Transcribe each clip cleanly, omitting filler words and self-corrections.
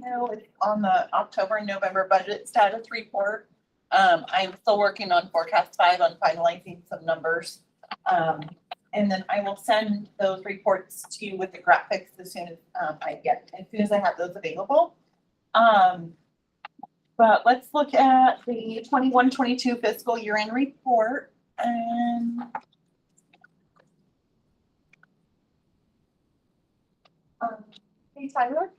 know it's on the October and November budget status report. I'm still working on forecast 5 on finalizing some numbers. And then I will send those reports to you with the graphics as soon as I have those available. But let's look at the 21-22 fiscal year end report. And hey, Tyler.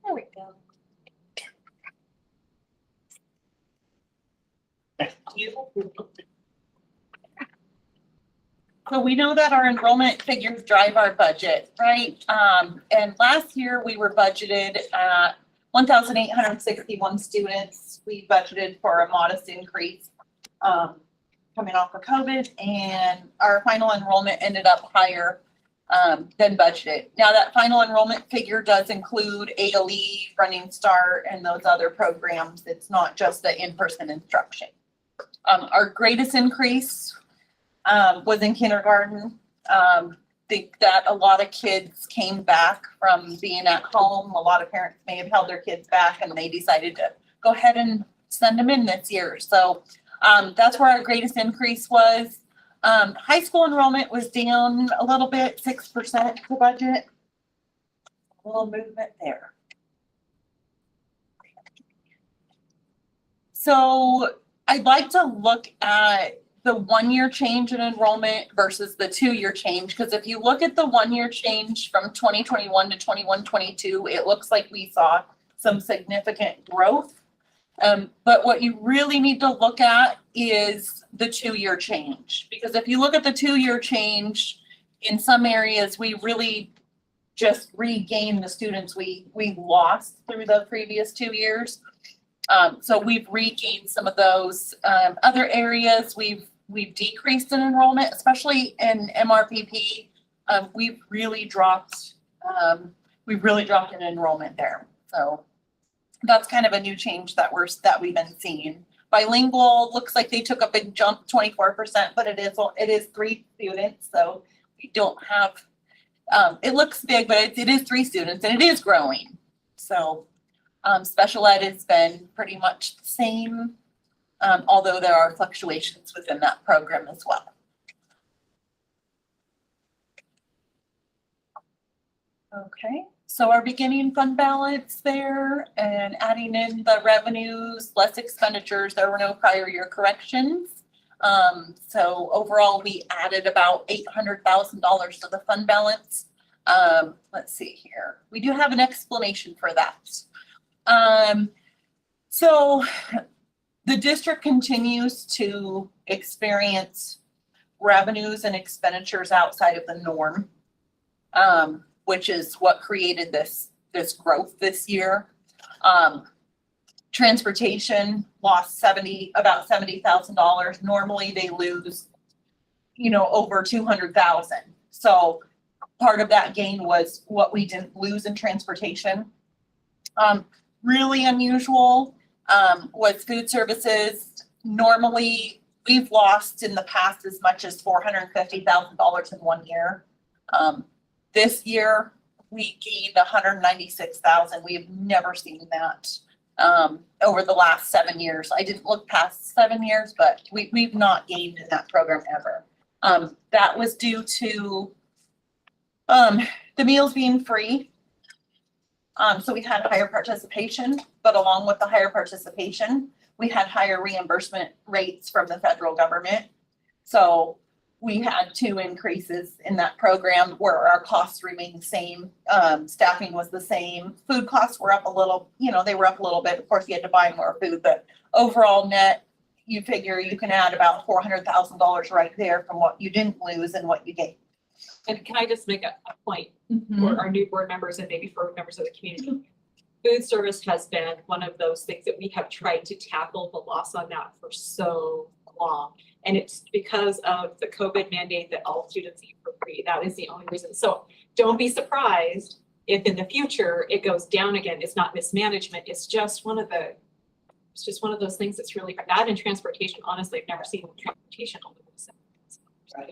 There we go. So we know that our enrollment figures drive our budget, right? And last year we were budgeted at 1,861 students. We budgeted for a modest increase coming off of COVID, and our final enrollment ended up higher than budgeted. Now that final enrollment figure does include ALE, Running Start, and those other programs. It's not just the in-person instruction. Our greatest increase was in kindergarten. Think that a lot of kids came back from being at home. A lot of parents may have held their kids back and they decided to go ahead and send them in this year. So that's where our greatest increase was. High school enrollment was down a little bit, 6% to budget. A little movement there. So I'd like to look at the 1 year change in enrollment versus the 2 year change. Because if you look at the 1 year change from 2021 to 21-22, it looks like we saw some significant growth. But what you really need to look at is the 2 year change. Because if you look at the 2 year change, in some areas, we really just regained the students we lost through the previous 2 years. So we've regained some of those. Other areas we've decreased in enrollment, especially in MRPP. We've really dropped in enrollment there. So that's kind of a new change that we've been seeing. Bilingual looks like they took a big jump, 24%, but it is 3 students, so we don't have. It looks big, but it is 3 students, and it is growing. So. Special ed has been pretty much the same, although there are fluctuations within that program as well. Okay, so our beginning fund balance there and adding in the revenues, less expenditures, there were no prior year corrections. So overall, we added about $800,000 to the fund balance. Let's see here. We do have an explanation for that. So the district continues to experience revenues and expenditures outside of the norm, which is what created this growth this year. Transportation lost about $70,000. Normally they lose, over 200,000. So part of that gain was what we didn't lose in transportation. Really unusual was food services. Normally, we've lost in the past as much as $450,000 in 1 year. This year, we gained $196,000. We have never seen that over the last 7 years. I didn't look past 7 years, but we've not gained in that program ever. That was due to the meals being free. So we had higher participation, but along with the higher participation, we had higher reimbursement rates from the federal government. So we had 2 increases in that program where our costs remained the same. Staffing was the same. Food costs were up a little, they were up a little bit. Of course, you had to buy more food, but overall net, you figure you can add about $400,000 right there from what you didn't lose and what you gained. And can I just make a point for our new board members and maybe for members of the community? Food service has been one of those things that we have tried to tackle the loss on that for so long. And it's because of the COVID mandate that all students eat for free. That is the only reason. So don't be surprised if in the future it goes down again. It's not mismanagement. It's just one of those things that's really bad in transportation. Honestly, I've never seen transportation all over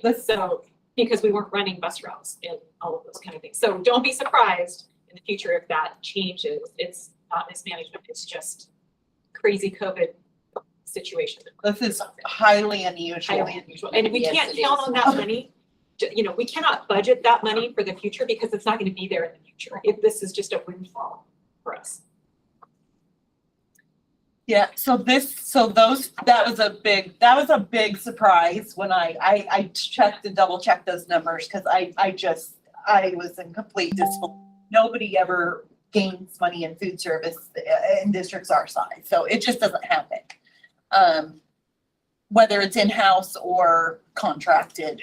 the So because we weren't running bus routes and all of those kind of things. So don't be surprised in the future if that changes. It's not mismanagement. It's just crazy COVID situation. This is highly unusual. Highly unusual. And we can't count on that money. We cannot budget that money for the future because it's not going to be there in the future. If this is just a windfall for us. Yeah, that was a big surprise when I checked and double checked those numbers because I was in complete disbelief. Nobody ever gains money in food service in districts our size, so it just doesn't happen. Whether it's in-house or contracted.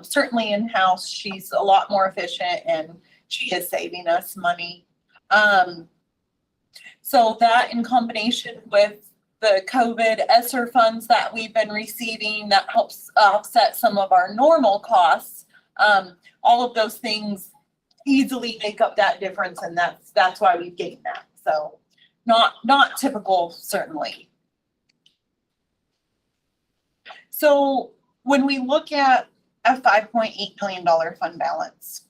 Certainly in-house, she's a lot more efficient and she is saving us money. So that in combination with the COVID ESSER funds that we've been receiving, that helps offset some of our normal costs. All of those things easily make up that difference, and that's why we've gained that. So not typical, certainly. So when we look at a $5.8 million fund balance,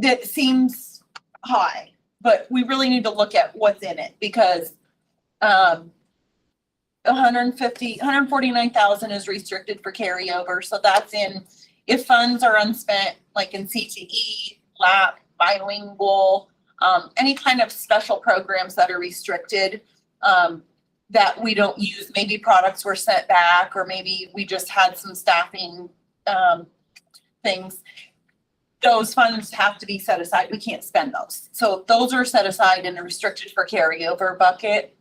that seems high. But we really need to look at what's in it because 149,000 is restricted for carryover. So that's in if funds are unspent, like in CTE, LAP, bilingual, any kind of special programs that are restricted that we don't use. Maybe products were sent back, or maybe we just had some staffing things. Those funds have to be set aside. We can't spend those. So those are set aside in a restricted for carryover bucket.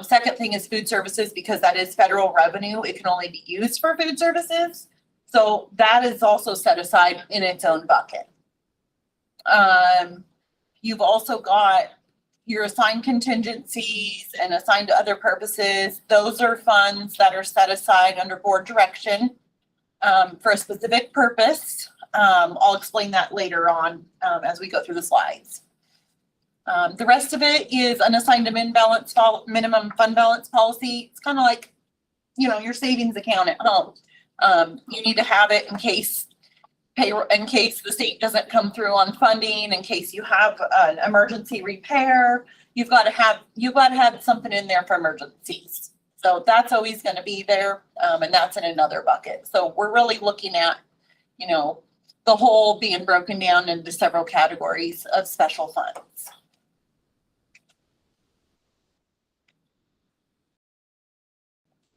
Second thing is food services, because that is federal revenue. It can only be used for food services. So that is also set aside in its own bucket. You've also got your assigned contingencies and assigned to other purposes. Those are funds that are set aside under board direction for a specific purpose. I'll explain that later on as we go through the slides. The rest of it is unassigned to minimum fund balance policy. It's kind of like, your savings account at home. You need to have it in case the state doesn't come through on funding, in case you have an emergency repair. You've got to have something in there for emergencies. So that's always going to be there, and that's in another bucket. So we're really looking at, the whole being broken down into several categories of special funds.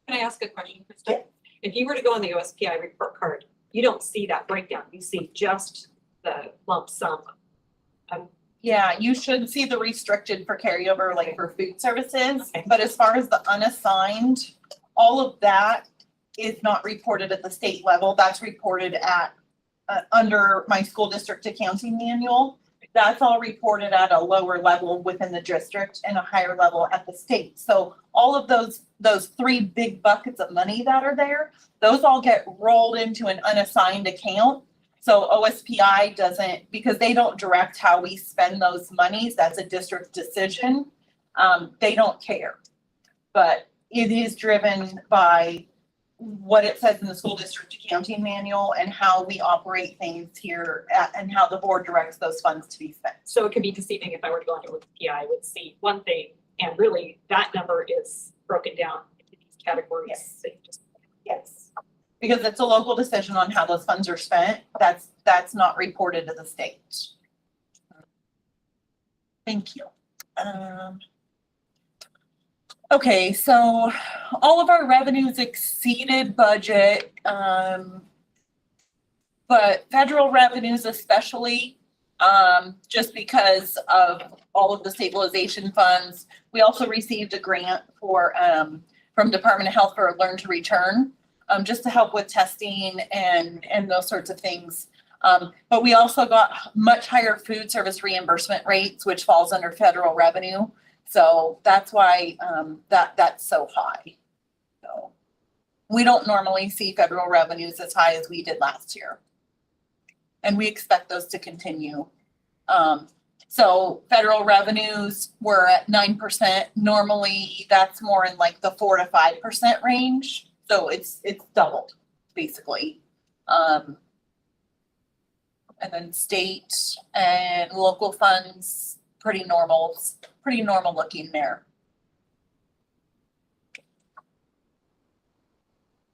Can I ask a question, Krista? Yeah. If you were to go on the OSPI report card, you don't see that breakdown. You see just the lump sum. Yeah, you should see the restricted for carryover, like for food services. Okay. But as far as the unassigned, all of that is not reported at the state level. That's reported at under my school district accounting manual. That's all reported at a lower level within the district and a higher level at the state. So all of those 3 big buckets of money that are there, those all get rolled into an unassigned account. So OSPI doesn't, because they don't direct how we spend those monies. That's a district decision. They don't care. But it is driven by what it says in the school district accounting manual and how we operate things here and how the board directs those funds to be spent. So it could be deceiving if I were to go into OSPI, I would see one thing, and really that number is broken down into these categories. Yes. So Yes, because it's a local decision on how those funds are spent. That's not reported to the state. Thank you. Okay, so all of our revenues exceeded budget, but federal revenues especially, just because of all of the stabilization funds. We also received a grant for, from Department of Health for Learn to Return, just to help with testing and those sorts of things. But we also got much higher food service reimbursement rates, which falls under federal revenue. So that's why, that's so high. So we don't normally see federal revenues as high as we did last year. And we expect those to continue. So federal revenues were at 9%. Normally, that's more in like the 4 to 5% range. So it's doubled, basically. And then state and local funds, pretty normal looking there.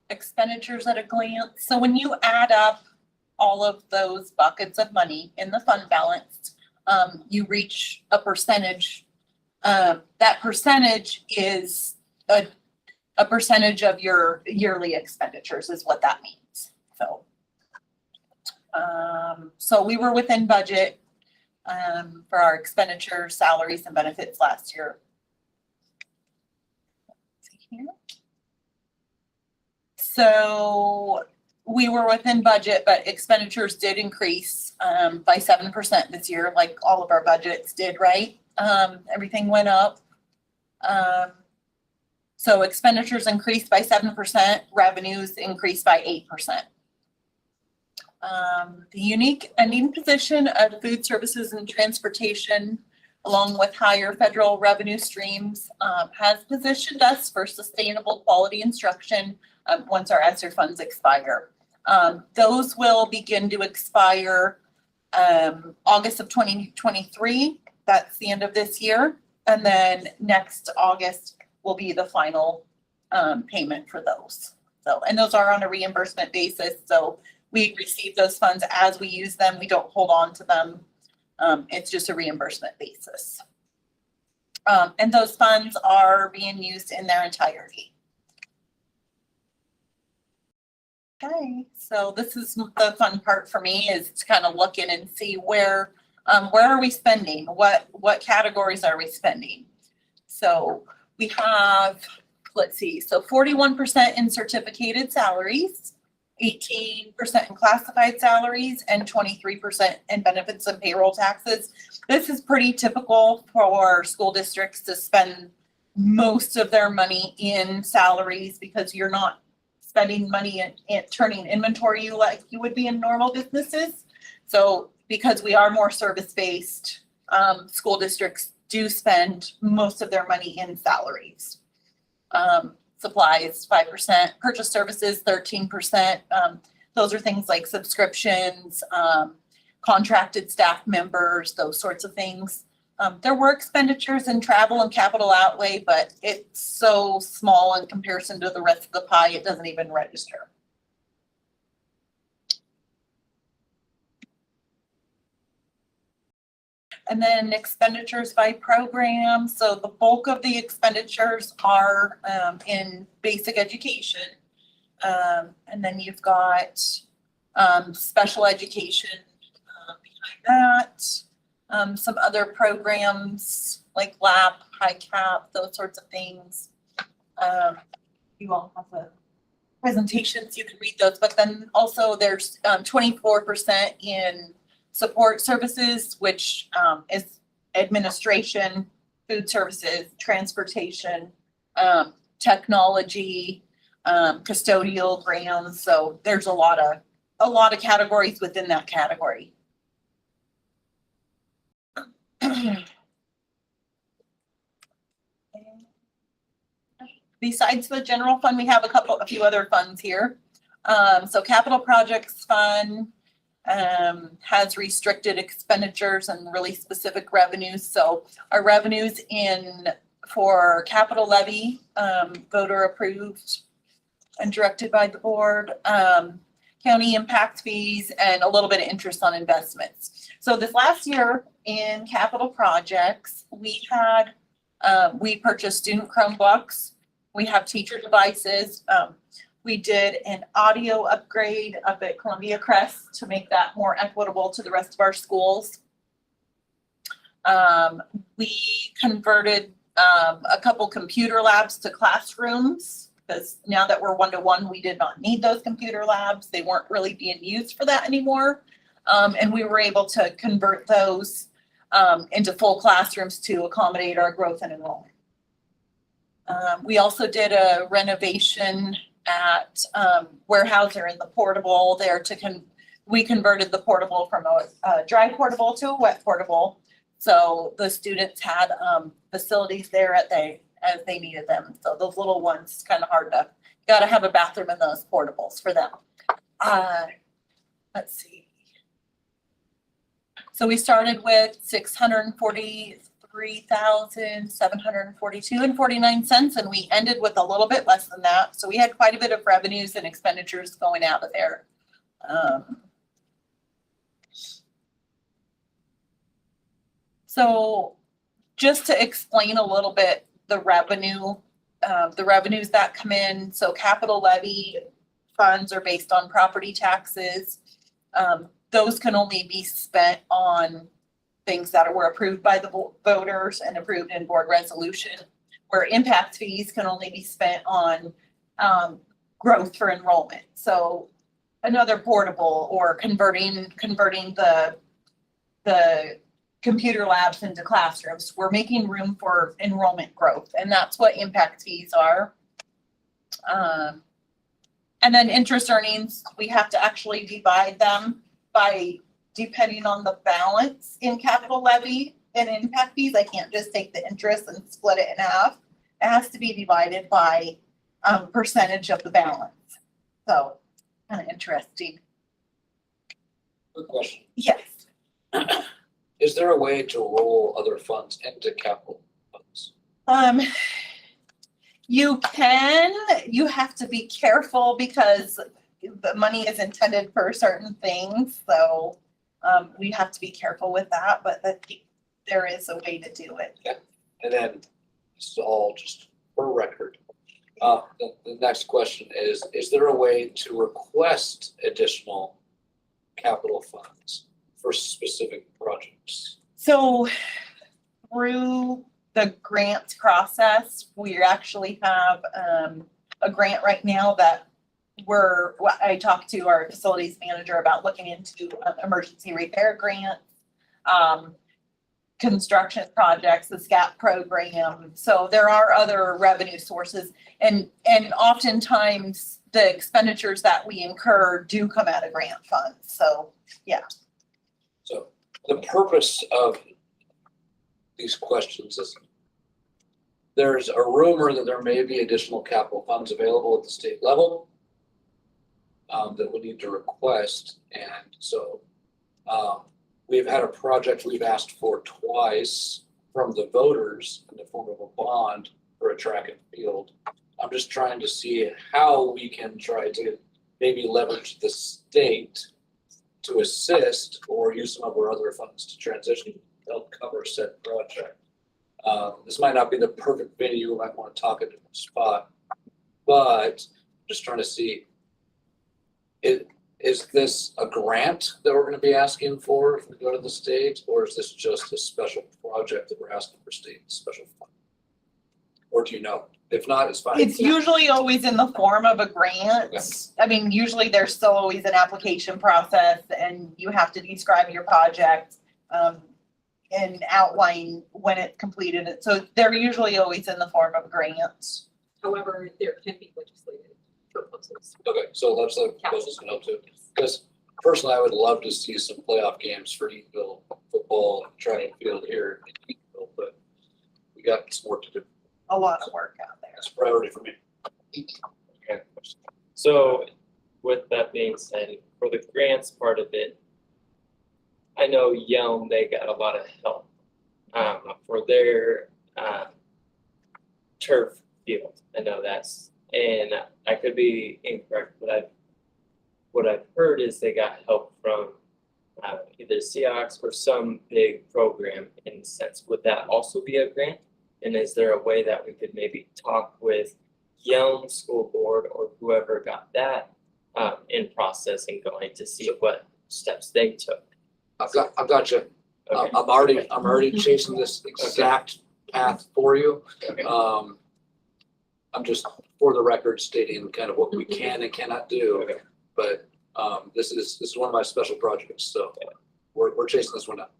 Expenditures at a glance. So when you add up all of those buckets of money in the fund balance, you reach a percentage. That percentage is a percentage of your yearly expenditures is what that means. So we were within budget for our expenditures, salaries, and benefits last year. Let's see here. So we were within budget, but expenditures did increase by 7% this year, like all of our budgets did, right? Everything went up. So expenditures increased by 7%, revenues increased by 8%. The unique ending position of food services and transportation, along with higher federal revenue streams, has positioned us for sustainable quality instruction once our ESSER funds expire. Those will begin to expire August of 2023. That's the end of this year. And then next August will be the final payment for those. So, and those are on a reimbursement basis. So we receive those funds as we use them. We don't hold on to them. It's just a reimbursement basis. And those funds are being used in their entirety. Okay, so this is the fun part for me, is to kind of look in and see where are we spending? What categories are we spending? So we have, let's see, so 41% in certificated salaries, 18% in classified salaries, and 23% in benefits and payroll taxes. This is pretty typical for school districts to spend most of their money in salaries, because you're not spending money in turning inventory like you would be in normal businesses. So because we are more service-based, school districts do spend most of their money in salaries. Supplies, 5%, purchase services, 13%. Those are things like subscriptions, contracted staff members, those sorts of things. There were expenditures in travel and capital outlay, but it's so small in comparison to the rest of the pie, it doesn't even register. And then expenditures by program. So the bulk of the expenditures are in basic education. And then you've got special education behind that. Some other programs like LAP, high cap, those sorts of things. You all have the presentations, you can read those, but then also there's 24% in support services, which is administration, food services, transportation, technology, custodial grounds. So there's a lot of categories within that category. Besides the general fund, we have a few other funds here. So capital projects fund has restricted expenditures and really specific revenues. So our revenues for capital levy, voter approved and directed by the board, county impact fees, and a little bit of interest on investments. So this last year in capital projects, we had We purchased student Chromebooks. We have teacher devices. We did an audio upgrade up at Columbia Crest to make that more equitable to the rest of our schools. We converted a couple computer labs to classrooms, because now that we're one-to-one, we did not need those computer labs. They weren't really being used for that anymore. And we were able to convert those into full classrooms to accommodate our growth and enrollment. We also did a renovation at Weyerhaeuser in the portable there we converted the portable from a dry portable to a wet portable. So the students had facilities there as they needed them. So those little ones, kind of hard to, you gotta have a bathroom in those portables for them. Let's see. So we started with $643,742.49, and we ended with a little bit less than that. So we had quite a bit of revenues and expenditures going out of there. So just to explain a little bit the revenues that come in. So capital levy funds are based on property taxes. Those can only be spent on things that were approved by the voters and approved in board resolution, where impact fees can only be spent on growth for enrollment. So another portable or converting the computer labs into classrooms. We're making room for enrollment growth, and that's what impact fees are. And then interest earnings, we have to actually divide them by depending on the balance in capital levy and impact fees. I can't just take the interest and split it in half. It has to be divided by percentage of the balance. So kind of interesting. Good question. Yes. Is there a way to roll other funds into capital funds? You can, you have to be careful because the money is intended for certain things. So we have to be careful with that, but there is a way to do it. Yeah. And then this is all just for record. The next question is there a way to request additional capital funds for specific projects? So through the grant process, we actually have a grant right now that I talked to our facilities manager about looking into emergency repair grants, construction projects, the SCAP program. So there are other revenue sources, and oftentimes the expenditures that we incur do come out of grant funds. So yeah. So the purpose of these questions is there's a rumor that there may be additional capital funds available at the state level that we need to request. And so we've had a project we've asked for twice from the voters in the form of a bond for a track and field. I'm just trying to see how we can try to maybe leverage the state to assist or use some of our other funds to transition to help cover said project. This might not be the perfect venue, you might want to talk at a different spot, but just trying to see, is this a grant that we're going to be asking for if we go to the state, or is this just a special project that we're asking for state special fund? Or do you know? If not, it's fine. It's usually always in the form of a grant. Okay. I mean, usually there's still always an application process and you have to describe your project and outline when it's completed. So they're usually always in the form of grants. However, there can be legislative proposals. Okay, so that's the proposals can help too. Because personally, I would love to see some playoff games for Eatonville football and track and field here in Eatonville, but we got some work to do. A lot of work out there. That's a priority for me. Okay. So with that being said, for the grants part of it, I know Yelm, they got a lot of help for their turf field. I know that's, and I could be incorrect, but what I've heard is they got help from either Seahawks or some big program in a sense. Would that also be a grant And is there a way that we could maybe talk with Yelm School Board or whoever got that in process and going to see what steps they took? I've got you. Okay. I'm already chasing this exact path for you. Okay. I'm just, for the record, stating kind of what we can and cannot do. Okay. But this is one of my special projects, so we're chasing this one out.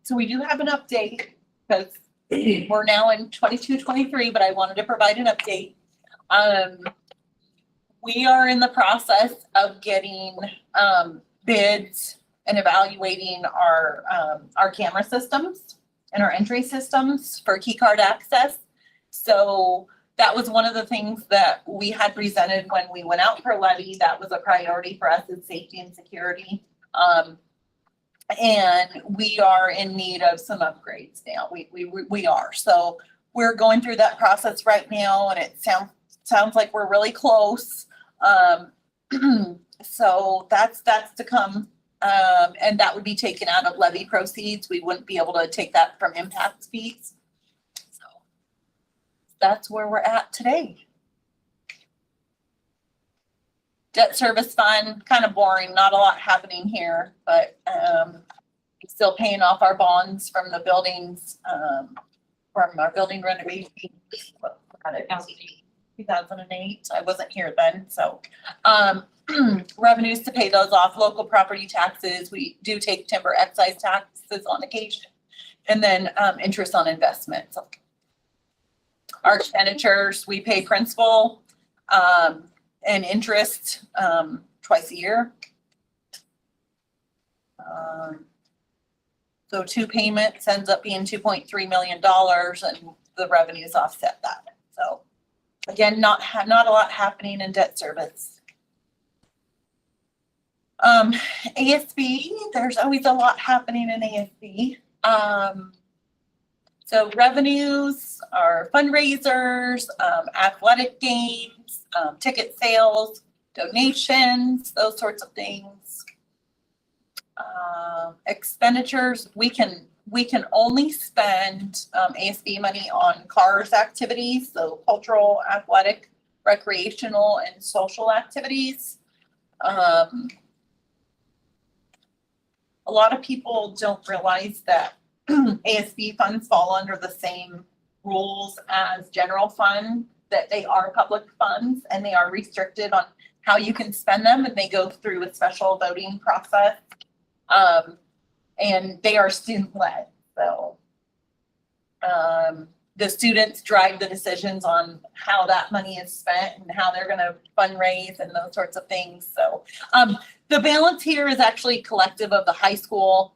So we do have an update, because we're now in 22-23, but I wanted to provide an update. We are in the process of getting bids and evaluating our camera systems and our entry systems for key card access. So that was one of the things that we had presented when we went out for levy. That was a priority for us, is safety and security. And we are in need of some upgrades now. We are. So we're going through that process right now, and it sounds like we're really close. So that's to come. And that would be taken out of levy proceeds. We wouldn't be able to take that from impact fees. So that's where we're at today. Debt service fund, kind of boring, not a lot happening here, but still paying off our bonds from the buildings, from our building renovation. 2008, I wasn't here then, so revenues to pay those off, local property taxes, we do take timber excise taxes on occasion, and then interest on investments. Our expenditures, we pay principal and interest twice a year. So 2 payments ends up being $2.3 million, and the revenues offset that. So again, not a lot happening in debt service. ASB, there's always a lot happening in ASB. So revenues are fundraisers, athletic games, ticket sales, donations, those sorts of things. Expenditures, we can only spend ASB money on CARS activities, so cultural, athletic, recreational, and social activities. A lot of people don't realize that ASB funds fall under the same rules as general fund, that they are public funds and they are restricted on how you can spend them, and they go through a special voting process. And they are student-led, so the students drive the decisions on how that money is spent and how they're gonna fundraise and those sorts of things. So the balance here is actually collective of the high school,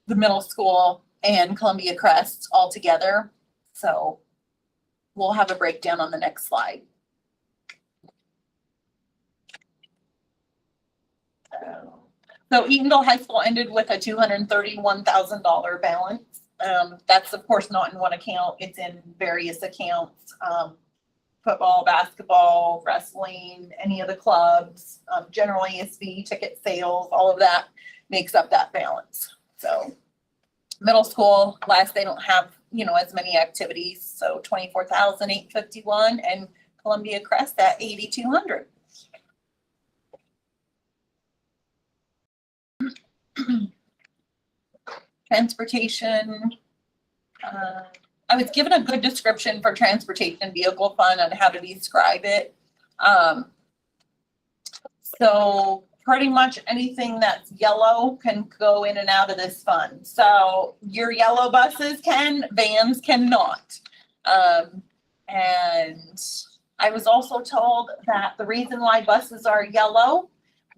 the middle school, and Columbia Crest all together. So we'll have a breakdown on the next slide. So Eatonville High School ended with a $231,000 balance. That's of course not in one account, it's in various accounts. Football, basketball, wrestling, any of the clubs, general ASB, ticket sales, all of that makes up that balance. So middle school, they don't have, as many activities, so 24,851, and Columbia Crest at 8,200. Transportation. I was given a good description for transportation vehicle fund on how to describe it. So pretty much anything that's yellow can go in and out of this fund. So your yellow buses can, vans cannot. And I was also told that the reason why buses are yellow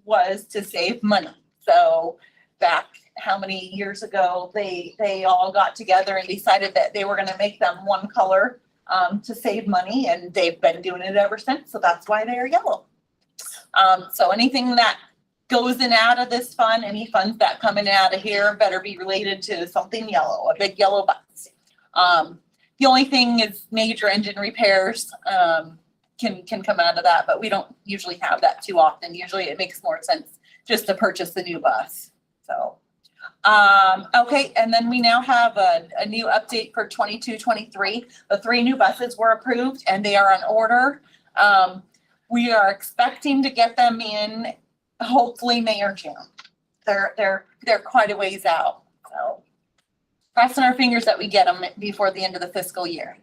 was to save money. So back how many years ago, they all got together and decided that they were gonna make them one color to save money, and they've been doing it ever since, so that's why they're yellow. So anything that goes in and out of this fund, any funds that come in and out of here better be related to something yellow, a big yellow bus. The only thing is major engine repairs can come out of that, but we don't usually have that too often. Usually it makes more sense just to purchase the new bus. So Okay, and then we now have a new update for 22-23. The 3 new buses were approved and they are on order. We are expecting to get them in hopefully May or June. They're quite a ways out, so crossing our fingers that we get them before the end of the fiscal year.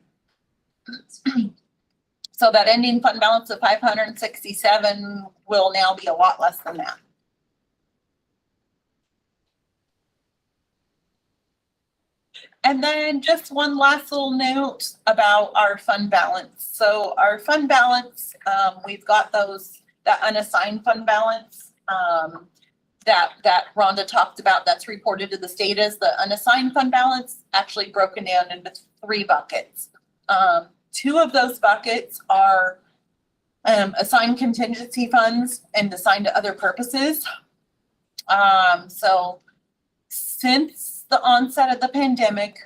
So that ending fund balance of 567 will now be a lot less than that. And then just one last little note about our fund balance. So our fund balance, we've got that unassigned fund balance that Rhonda talked about, that's reported to the state as the unassigned fund balance, actually broken down into 3 buckets. 2 of those buckets are assigned contingency funds and assigned to other purposes. So since the onset of the pandemic,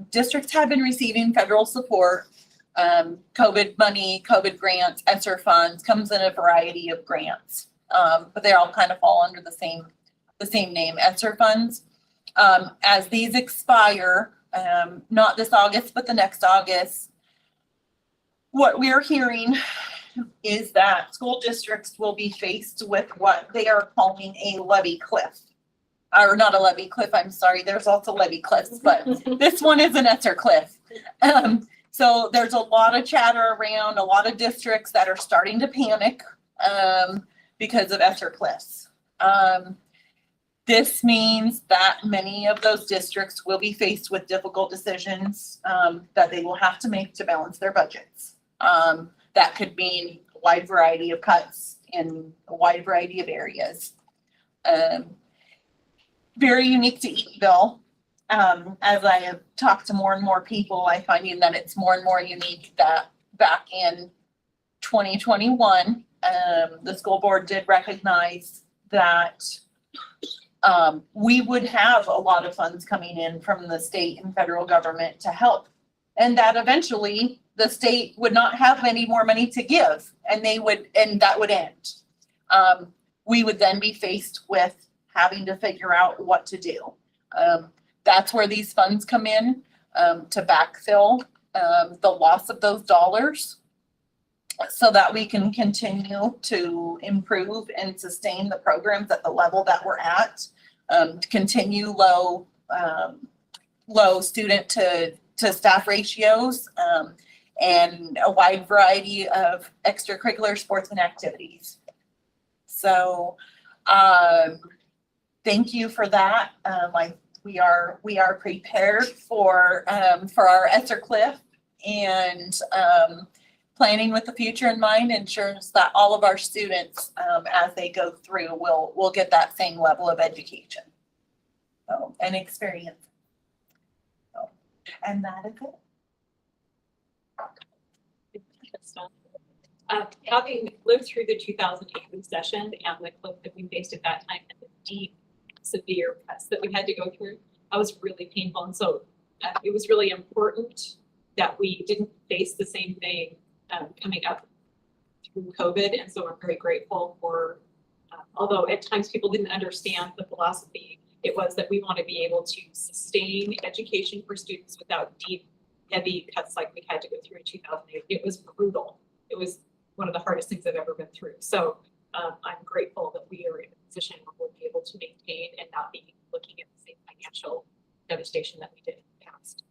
districts have been receiving federal support, COVID money, COVID grants, ESSER funds, comes in a variety of grants. But they all kind of fall under the same name, ESSER funds. As these expire, not this August, but the next August, what we're hearing is that school districts will be faced with what they are calling a levy cliff. Or not a levy cliff, I'm sorry, there's also levy cliffs, but this one is an ESSER cliff. So there's a lot of chatter around, a lot of districts that are starting to panic because of ESSER cliffs. This means that many of those districts will be faced with difficult decisions that they will have to make to balance their budgets. That could mean a wide variety of cuts in a wide variety of areas. Very unique to Eatonville. As I have talked to more and more people, I'm finding that it's more and more unique that back in 2021, the school board did recognize that we would have a lot of funds coming in from the state and federal government to help. And that eventually the state would not have any more money to give, and that would end. We would then be faced with having to figure out what to do. That's where these funds come in, to backfill the loss of those dollars so that we can continue to improve and sustain the programs at the level that we're at, to continue low student to staff ratios, and a wide variety of extracurricular sports and activities. So, thank you for that. We are prepared for our ESSER cliff, and planning with the future in mind ensures that all of our students, as they go through, will get that same level of education, and experience. And that is it. Having lived through the 2008 recession and the cliff that we faced at that time and the deep, severe cuts that we had to go through, that was really painful. And so it was really important that we didn't face the same thing coming up through COVID. And so I'm very grateful for, although at times people didn't understand the philosophy, it was that we want to be able to sustain education for students without deep, heavy cuts like we had to go through in 2008. It was brutal. It was one of the hardest things I've ever been through. So I'm grateful that we are in a position where we'll be able to maintain and not be looking at the same financial devastation that we did in the past.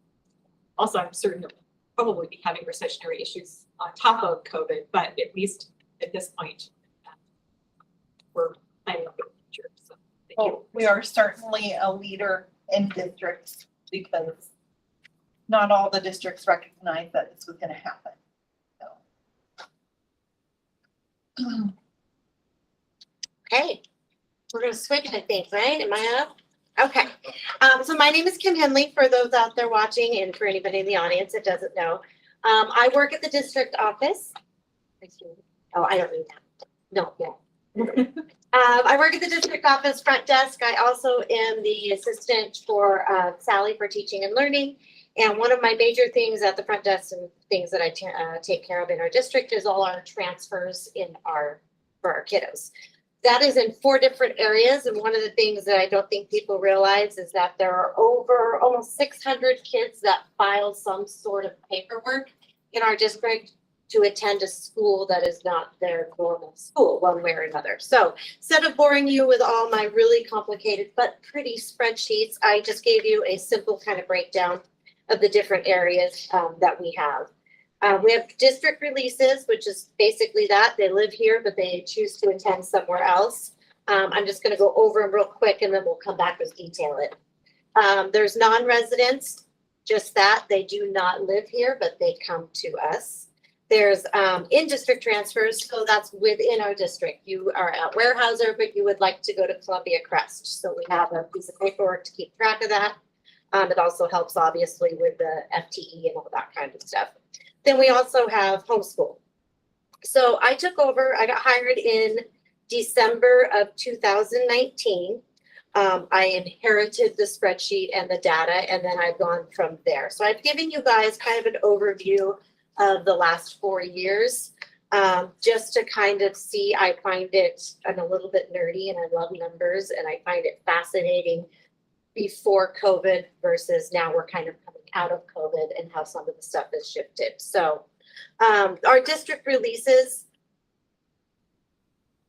Also, I'm certain that we'll probably be having recessionary issues on top of COVID, but at least at this point, we're planning for the future. So thank you. We are certainly a leader in districts because not all the districts recognize that this was going to happen. So. Okay, we're gonna switch, I think, right? Am I up? Okay, so my name is Kim Henley, for those out there watching and for anybody in the audience that doesn't know. I work at the district office. Oh, I don't need that. No, yeah. I work at the district office front desk. I also am the assistant for Sally for teaching and learning. And one of my major things at the front desk and things that I take care of in our district is all our transfers for our kiddos. That is in 4 different areas, and one of the things that I don't think people realize is that there are over almost 600 kids that file some sort of paperwork in our district to attend a school that is not their normal school, one way or another. So instead of boring you with all my really complicated but pretty spreadsheets, I just gave you a simple kind of breakdown of the different areas that we have. We have district releases, which is basically that. They live here, but they choose to attend somewhere else. I'm just going to go over them real quick, and then we'll come back and detail it. There's non-residents, just that. They do not live here, but they come to us. There's in-district transfers, so that's within our district. You are at Weyerhaeuser, but you would like to go to Columbia Crest. So we have a piece of paperwork to keep track of that. It also helps, obviously, with the FTE and all that kind of stuff. Then we also have homeschool. So I took over, I got hired in December of 2019. I inherited the spreadsheet and the data, and then I've gone from there. So I've given you guys kind of an overview of the last 4 years, just to kind of see. I find it, I'm a little bit nerdy and I love numbers, and I find it fascinating before COVID versus now we're kind of coming out of COVID and how some of the stuff has shifted. So our district releases,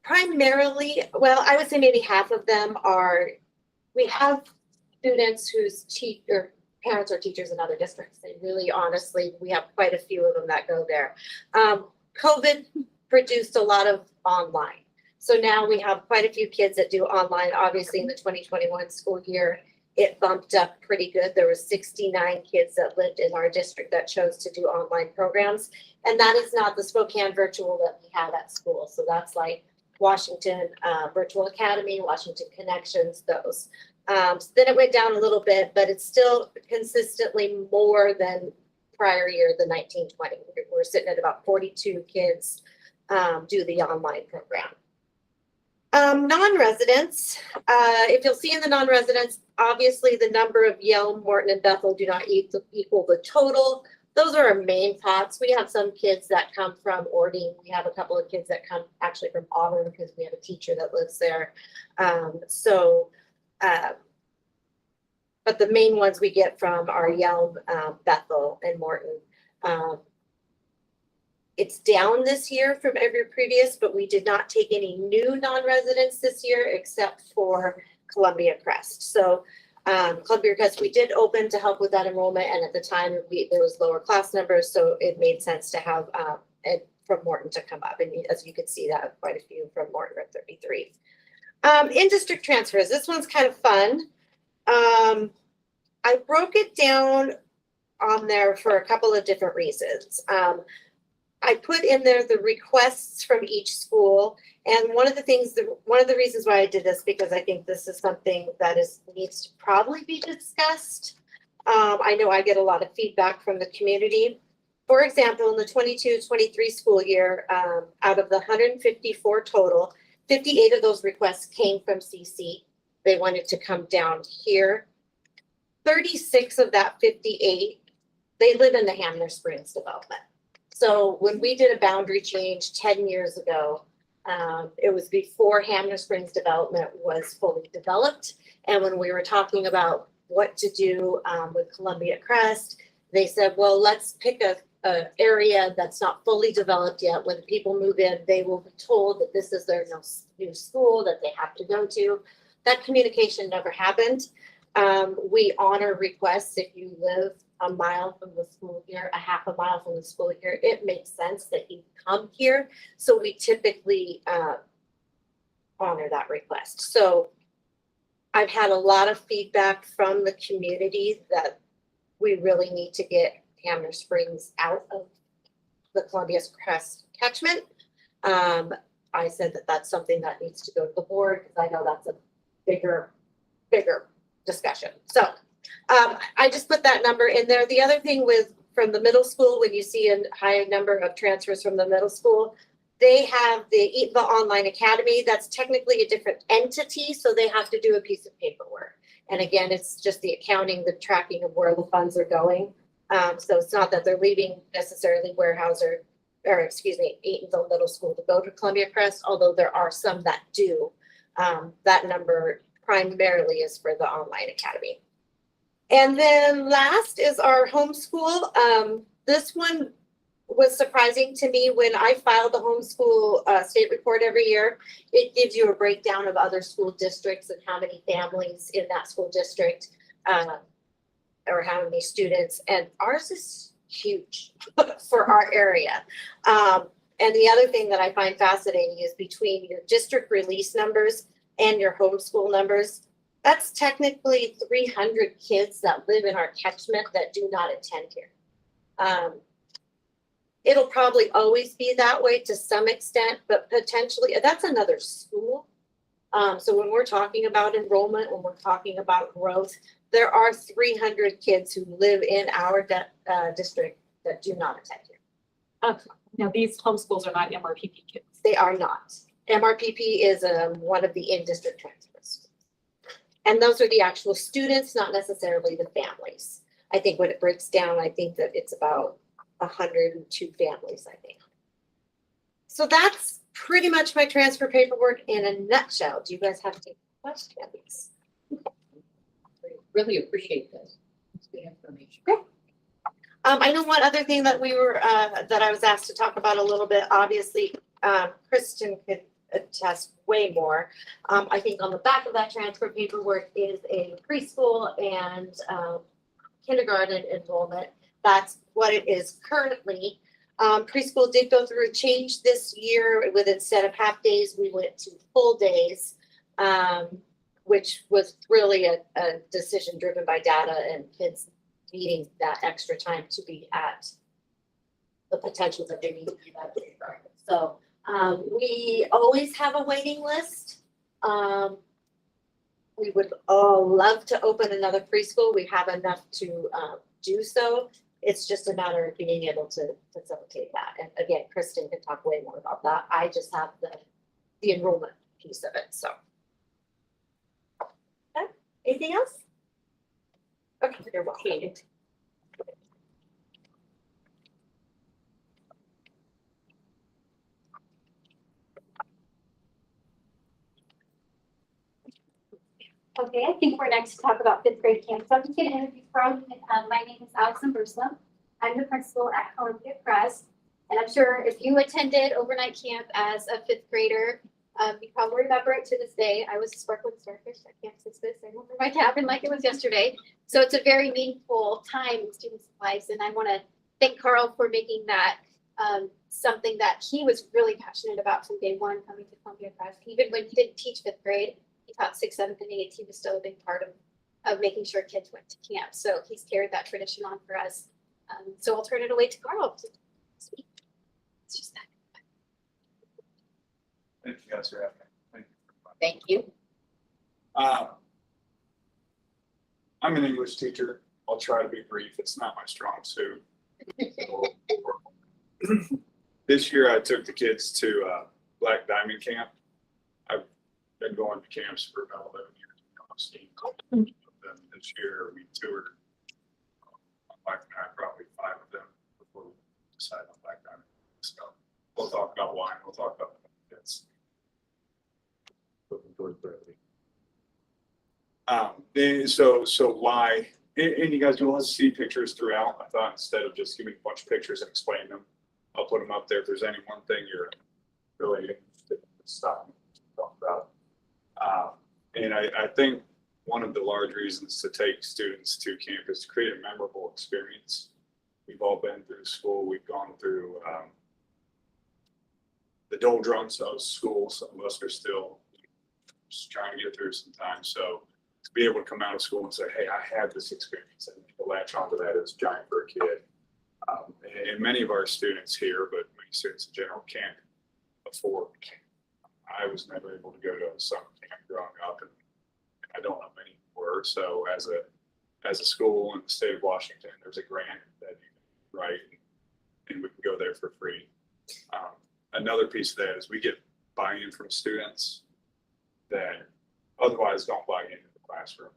primarily, well, I would say maybe half of them are, we have students whose parents are teachers in other districts. And really, honestly, we have quite a few of them that go there. COVID produced a lot of online. So now we have quite a few kids that do online. Obviously, in the 2021 school year, it bumped up pretty good. There were 69 kids that lived in our district that chose to do online programs. And that is not the Spokane virtual that we have at school. So that's like Washington Virtual Academy, Washington Connections, those. So then it went down a little bit, but it's still consistently more than prior year, the 1920. We're sitting at about 42 kids do the online program. Non-residents, if you'll see in the non-residents, obviously the number of Yelm, Morton, and Bethel do not equal the total. Those are our main pots. We have some kids that come from Ording. We have a couple of kids that come actually from Auburn because we have a teacher that lives there. But the main ones we get from are Yelm, Bethel, and Morton. It's down this year from every previous, but we did not take any new non-residents this year except for Columbia Crest. So Columbia Crest, we did open to help with that enrollment, and at the time there was lower class numbers, so it made sense to have it from Morton to come up. And as you can see, that quite a few from Morton at 33. In-district transfers, this one's kind of fun. I broke it down on there for a couple of different reasons. I put in there the requests from each school, and one of the reasons why I did this, because I think this is something that needs to probably be discussed. I know I get a lot of feedback from the community. For example, in the 22-23 school year, out of the 154 total, 58 of those requests came from CC. They wanted to come down here. 36 of that 58, they live in the Hamner Springs development. So when we did a boundary change 10 years ago, it was before Hamner Springs development was fully developed. And when we were talking about what to do with Columbia Crest, they said, well, let's pick a area that's not fully developed yet. When people move in, they will be told that this is their new school that they have to go to. That communication never happened. We honor requests. If you live a mile from the school here, a half a mile from the school here, it makes sense that you come here. So we typically honor that request. So I've had a lot of feedback from the community that we really need to get Hamner Springs out of the Columbia Crest catchment. I said that that's something that needs to go to the board because I know that's a bigger discussion. So I just put that number in there. The other thing from the middle school, when you see a high number of transfers from the middle school, they have the Eatonville Online Academy. That's technically a different entity, so they have to do a piece of paperwork. And again, it's just the accounting, the tracking of where the funds are going. So it's not that they're leaving necessarily Weyerhaeuser Eatonville Middle School to go to Columbia Crest, although there are some that do. That number primarily is for the online academy. And then last is our homeschool. This one was surprising to me when I filed the homeschool state report every year. It gives you a breakdown of other school districts and how many families in that school district, or how many students, and ours is huge for our area. And the other thing that I find fascinating is between your district release numbers and your homeschool numbers, that's technically 300 kids that live in our catchment that do not attend here. It'll probably always be that way to some extent, but potentially that's another school. So when we're talking about enrollment, when we're talking about growth, there are 300 kids who live in our district that do not attend here. Now, these homeschools are not MRPP kids. They are not. MRPP is one of the in-district transfers. And those are the actual students, not necessarily the families. I think when it breaks down, I think that it's about 102 families, I think. So that's pretty much my transfer paperwork in a nutshell. Do you guys have any questions? Really appreciate this. It's good information. I know one other thing that we were, that I was asked to talk about a little bit, obviously, Kristen could attest way more. I think on the back of that transfer paperwork is a preschool and kindergarten enrollment. That's what it is currently. Preschool did go through a change this year with, instead of half days, we went to full days, which was really a decision driven by data and kids needing that extra time to be at the potential that they need to be at kindergarten. So we always have a waiting list. We would all love to open another preschool. We have enough to do so. It's just a matter of being able to facilitate that. And again, Kristen can talk way more about that. I just have the enrollment piece of it, so. Okay. Anything else? Okay, you're welcome. Okay, I think we're next to talk about fifth grade camp. So I'm just going to introduce Carl. My name is Allison Bursla. I'm the principal at Columbia Crest. And I'm sure if you attended overnight camp as a fifth grader, you probably remember it to this day. I was a sparkling starfish at Camp Sisters. I remember my cabin like it was yesterday. So it's a very meaningful time in students' lives. And I want to thank Carl for making that something that he was really passionate about from day one coming to Columbia Crest. Even when he didn't teach fifth grade, he taught 6th, 7th, and 8th. He was still a big part of making sure kids went to camp. So he's carried that tradition on for us. So I'll turn it away to Carl to speak. It's just that. Thank you guys for having me. Thank you. I'm an English teacher. I'll try to be brief. It's not my strong suit. This year I took the kids to Black Diamond Camp. I've been going to camps for about 11 years. I've seen them this year. We toured, my wife and I, probably 5 of them before we decided on Black Diamond. So we'll talk about wine. We'll talk about the kids. Looking forward to it. So why? And you guys will see pictures throughout. I thought instead of just giving a bunch of pictures and explaining them, I'll put them up there. If there's any one thing you're really interested in, stop and talk about. And I think one of the large reasons to take students to camp is to create a memorable experience. We've all been through school. We've gone through the doldrums of school. Some of us are still just trying to get through sometimes. So to be able to come out of school and say, hey, I had this experience, and to latch onto that is giant for a kid. And many of our students here, but many students in general, can't afford camp. I was never able to go to a summer camp growing up, and I don't know many were. So as a school in the state of Washington, there's a grant that you can write, and we can go there for free. Another piece of that is we get buy-in from students that otherwise don't buy into the classroom.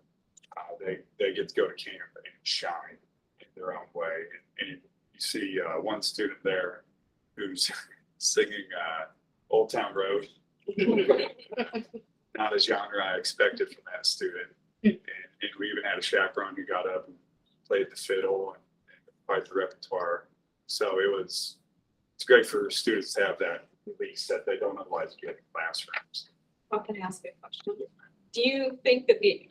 They get to go to camp and shine in their own way. And you see one student there who's singing Old Town Road. Not a genre I expected from that student. And we even had a chaperone who got up and played the fiddle and quite the repertoire. So it's great for students to have that release that they don't otherwise get in classrooms. I can ask a question. Do you think that the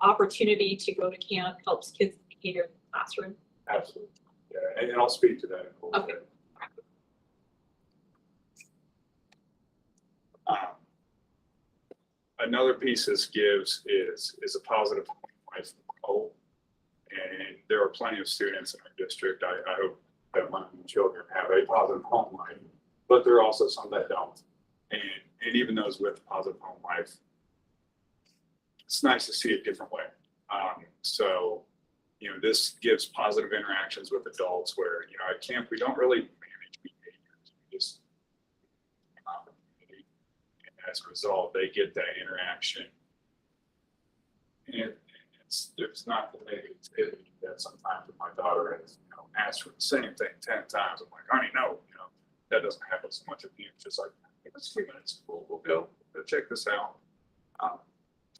opportunity to go to camp helps kids behavior in the classroom? Absolutely. Yeah, and I'll speak to that in a little Okay. bit. Another piece this gives is a positive life goal. And there are plenty of students in our district. I hope that my children have a positive home life, but there are also some that don't. And even those with positive home life, it's nice to see it a different way. So, this gives positive interactions with adults where, at camp, we don't really manage behaviors. We just opportunity. And as a result, they get that interaction. And there's not the negativity that sometimes with my daughter has, asked for the same thing 10 times. I'm like, honey, no, that doesn't happen so much at the end. Just like, it's 2 minutes, we'll go check this out.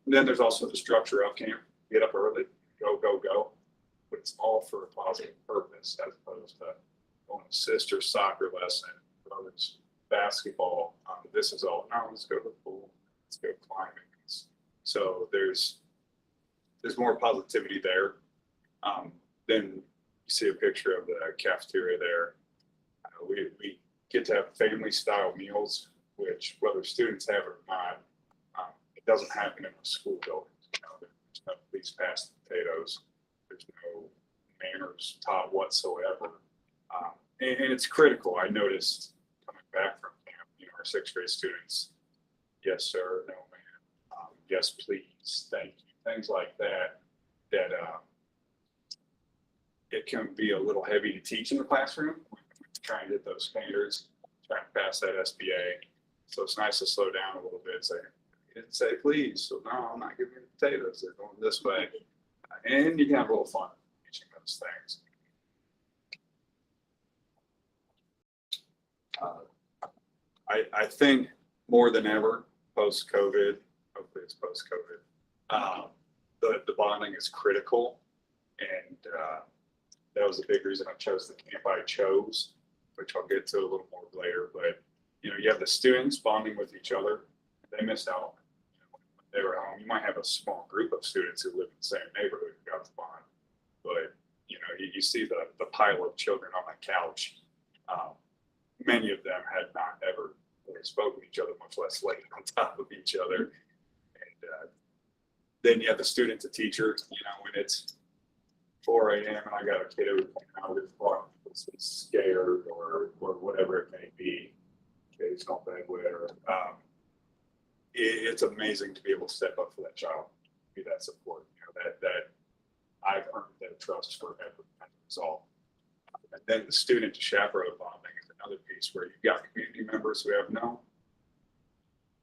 Then there's also the structure of camp. Get up early, go, but it's all for a positive purpose as opposed to going to sister's soccer lesson, brother's basketball. This is all, no, let's go to the pool, let's go climbing. So there's more positivity there. Then you see a picture of the cafeteria there. We get to have family style meals, which whether students have it or not, it doesn't happen in a school building. There's no police past potatoes. There's no manners taught whatsoever. And it's critical. I noticed coming back from camp, our 6th grade students, yes, sir, no, ma'am, yes, please, thank you, things like that, it can be a little heavy to teach in the classroom. Try and get those standards, try and pass that SBA. So it's nice to slow down a little bit and say, please. So no, I'm not giving you the potatoes. They're going this way. And you can have a little fun teaching those things. I think more than ever, post-COVID, hopefully it's post-COVID, the bonding is critical. And that was a big reason I chose the camp I chose, which I'll get to a little more later. But, you have the students bonding with each other. They missed out. When they were home, you might have a small group of students who live in the same neighborhood who got to bond. But, you see the pile of children on the couch. Many of them had not ever really spoken to each other, much less laid on top of each other. And then you have the student to teacher, when it's 4 a.m. and I got a kid who came out of his block, is scared or whatever it may be, occasional bedwetter. It's amazing to be able to step up for that child, be that support. That I've earned their trust forever as a result. And then the student to chaperone bonding is another piece where you've got community members who have no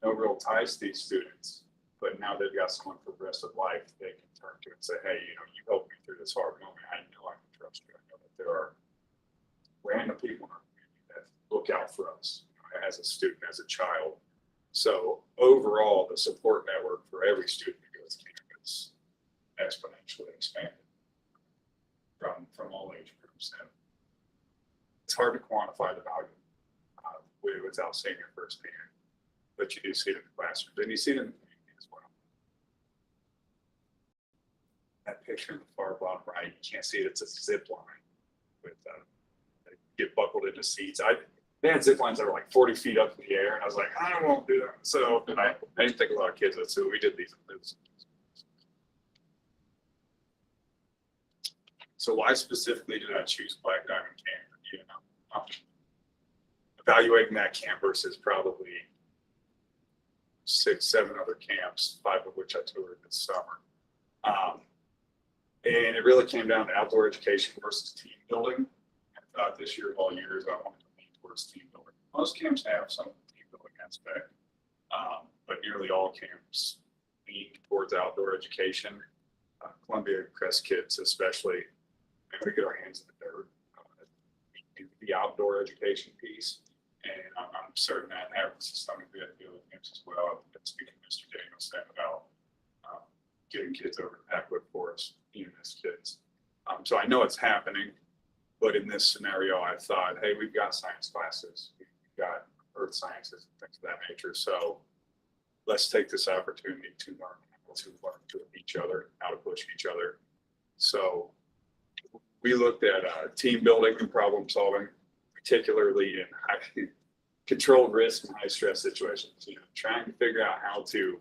real ties to these students, but now they've got someone for the rest of life they can turn to and say, hey, you helped me through this hard moment. I know I can trust you. I know that there are random people in our community that look out for us as a student, as a child. So overall, the support network for every student who goes to camp is exponentially expanded from all age groups. And it's hard to quantify the value without seeing it firsthand, but you do see it in the classrooms and you see it in the community as well. That picture in the far bottom right, you can't see it, it's a zip line with they get buckled into seats. They had zip lines that were like 40 feet up in the air, and I was like, I won't do that. So I didn't think a lot of kids would, so we did these. So why specifically did I choose Black Diamond Camp? Evaluating that camp versus probably 6, 7 other camps, 5 of which I toured this summer. And it really came down to outdoor education versus team building. I thought this year, all years, I wanted to lean towards team building. Most camps have some team building aspect, but nearly all camps lean towards outdoor education. Columbia Crest kids especially, and we get our hands in the dirt. We the outdoor education piece. And I'm certain that was something we had to do with games as well. I've been speaking to Mr. Danielson about getting kids over to Packwood for us, even as kids. So I know it's happening, but in this scenario, I thought, hey, we've got science classes, we've got earth sciences and things of that nature. So let's take this opportunity to learn to each other, how to push each other. So we looked at team building and problem solving, particularly in high controlled risk and high stress situations. You know, trying to figure out how to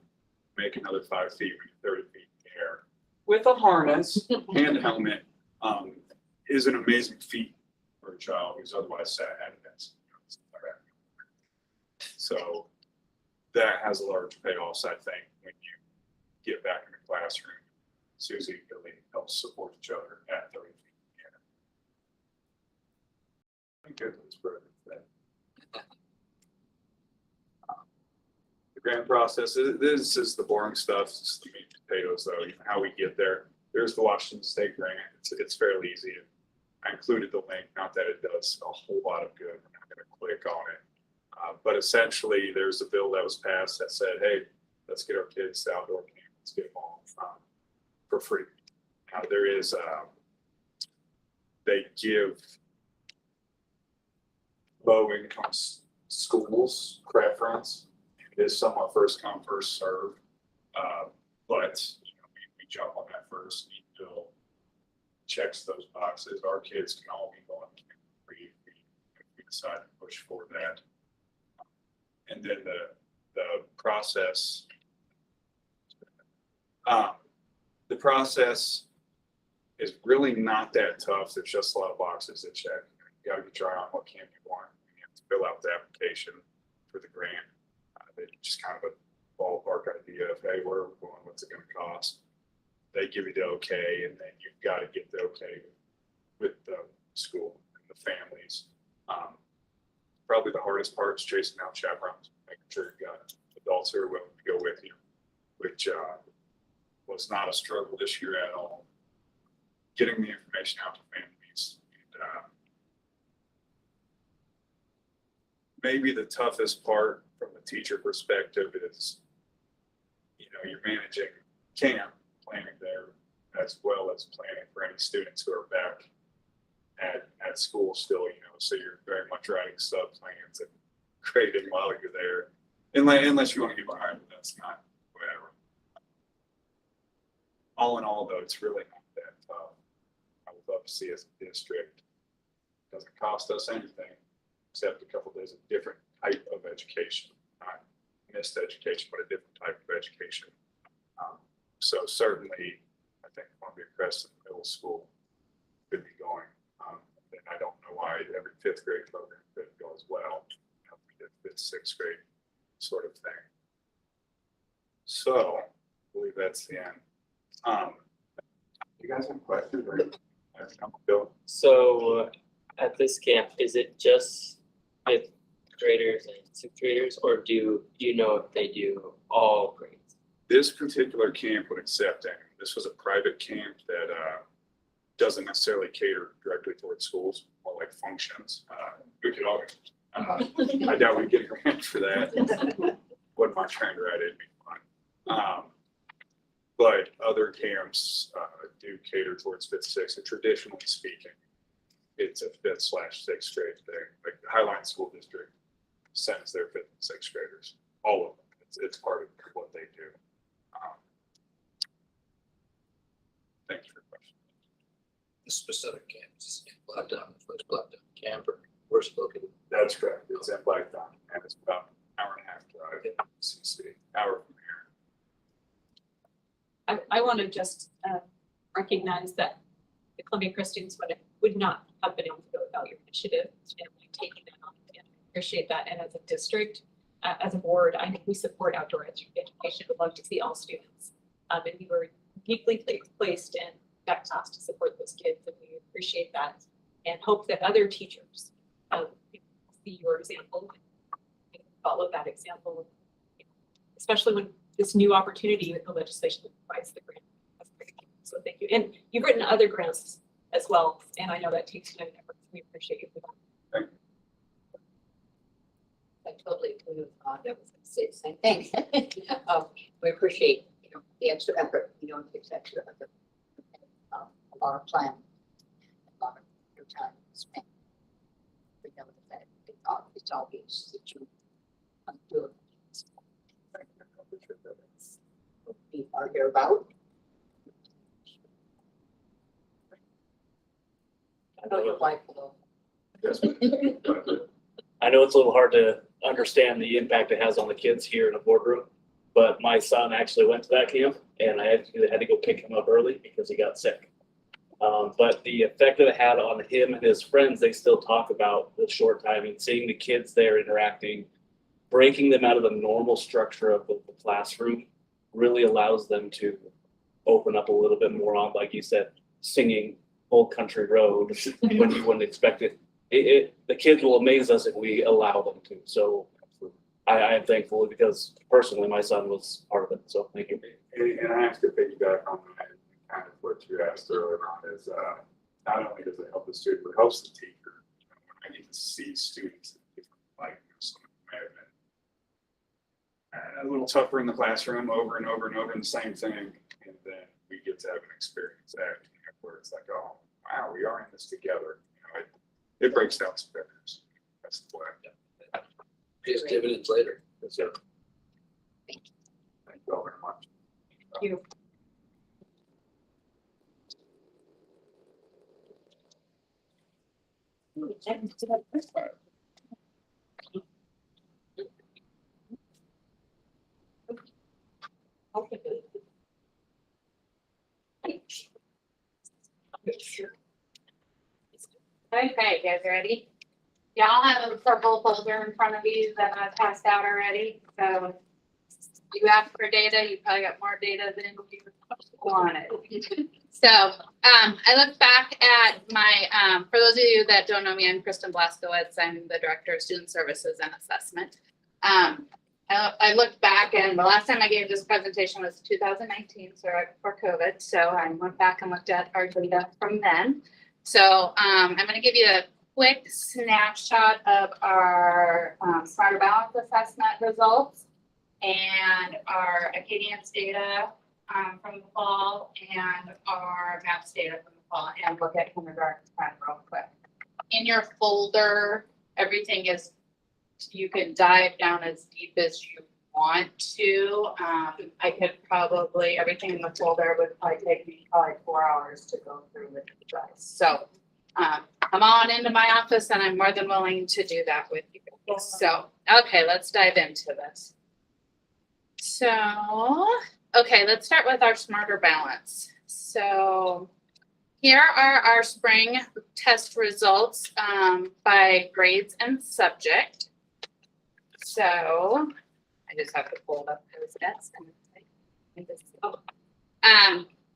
make another 5 feet when you're 30 feet in the air with a harness and a helmet is an amazing feat for a child who's otherwise sat at a desk. So that has a large payoff, I think, when you get back in the classroom. Susie and Billy help support each other at 30 feet in the air. Thank goodness for that. The grant process, this is the boring stuff. It's the meat and potatoes, though. You know, how we get there. There's the Washington State grant. It's fairly easy. I included the link. Not that it does a whole lot of good. I'm not going to click on it. But essentially, there's a bill that was passed that said, "Hey, let's get our kids to outdoor camp. Let's get them all for free." Now there is, they give low-income schools preference. It is somewhat first come, first serve, but you know, we jump on that first. Eatonville checks those boxes. Our kids can all be going free if we decide to push for that. And then the process is really not that tough. There's just a lot of boxes to check. You got to get your eye on what camp you want. You have to fill out the application for the grant. It's just kind of a ballpark idea of, hey, where are we going? What's it going to cost? They give you the okay, and then you've got to get the okay with the school and the families. Probably the hardest part is chasing out chaperones, making sure you've got adults who are willing to go with you, which was not a struggle this year at all. Getting the information out to families. And, maybe the toughest part from the teacher perspective is, you know, you're managing camp, planning there, as well as planning for any students who are back at school still, you know, so you're very much writing sub plans and creating while you're there, unless you want to get behind it, that's not whatever. All in all, though, it's really not that tough. I would love to see us a district. It doesn't cost us anything except a couple of days of different type of education, not missed education, but a different type of education. So certainly, I think Columbia Crescent Middle School could be going. And I don't know why every 5th grade program could go as well. You know, we did 5th, 6th grade sort of thing. So I believe that's the end. You guys have questions? Or Bill? So at this camp, is it just 5th graders and 6th graders, or do you know if they do all grades? This particular camp would accept anyone. This was a private camp that doesn't necessarily cater directly towards schools, more like functions. We could all, I doubt we'd get a grant for that. Wouldn't mind trying to write it, it'd be fun. But other camps do cater towards 5th, 6th, and traditionally speaking, it's a 5th/6th grade thing. Like the Highline School District sends their 5th and 6th graders, all of them. It's part of what they do. Thanks for the question. The specific campus in Blacktown, the first Blacktown camper, where's it located? That's correct. It's in Blacktown, and it's about an hour and a half drive to CC, hour from here. I want to just recognize that the Columbia Crest students would not have been able to go without your initiative and taking that on. And I appreciate that. And as a district, as a board, I think we support outdoor education. We'd love to see all students. And we were uniquely placed in that class to support those kids, and we appreciate that and hope that other teachers see your example and follow that example, especially when this new opportunity with the legislation that provides the grant. That's great. So thank you. And you've written other grants as well, and I know that takes time and effort. We appreciate you for that. totally agree with, that was gonna say the same thing. We appreciate, the extra effort, it takes extra effort. A lot of planning, a lot of your time spent. We know that it's obvious that you do it. We are here about. I know your wife will. Yes. I know it's a little hard to understand the impact it has on the kids here in the boardroom, but my son actually went to that camp and I had to go pick him up early because he got sick. But the effect that it had on him and his friends, they still talk about the short time and seeing the kids there interacting, breaking them out of the normal structure of the classroom really allows them to open up a little bit more on, like you said, singing Old Country Road when you wouldn't expect it. The kids will amaze us if we allow them to. So I am thankful because personally my son was part of it. So thank you. And I have to piggyback on that, kind of what you asked earlier on is, not only does it help the student, but it helps the teacher. I need to see students like some may have been a little tougher in the classroom over and over and over, and the same thing, and then we get to have an experience there where it's like, oh wow, we are in this together. It breaks down some barriers. That's the way. Pays dividends later. That's it. Thank you all very much. Thank you. Okay, you guys ready? Y'all have a purple folder in front of you that I passed out already, so you asked for data, you probably got more data than you wanted. So, I look back at my, for those of you that don't know me, I'm Kristen Blaskowitz. I'm the Director of Student Services and Assessment. I looked back and the last time I gave this presentation was 2019, so right before COVID. So I went back and looked at our data from then. So I'm going to give you a quick snapshot of our Smarter Balance Assessment results and our Acadience data from the fall and our MAPS data from the fall, and look at kindergarten kind of real quick. In your folder, everything is, you can dive down as deep as you want to. I could probably, everything in the folder would probably take me 4 hours to go through with you guys. So come on into my office and I'm more than willing to do that with you. So, okay, let's dive into this. So, okay, let's start with our Smarter Balance. So here are our spring test results by grades and subject. So I just have to pull it up those desks.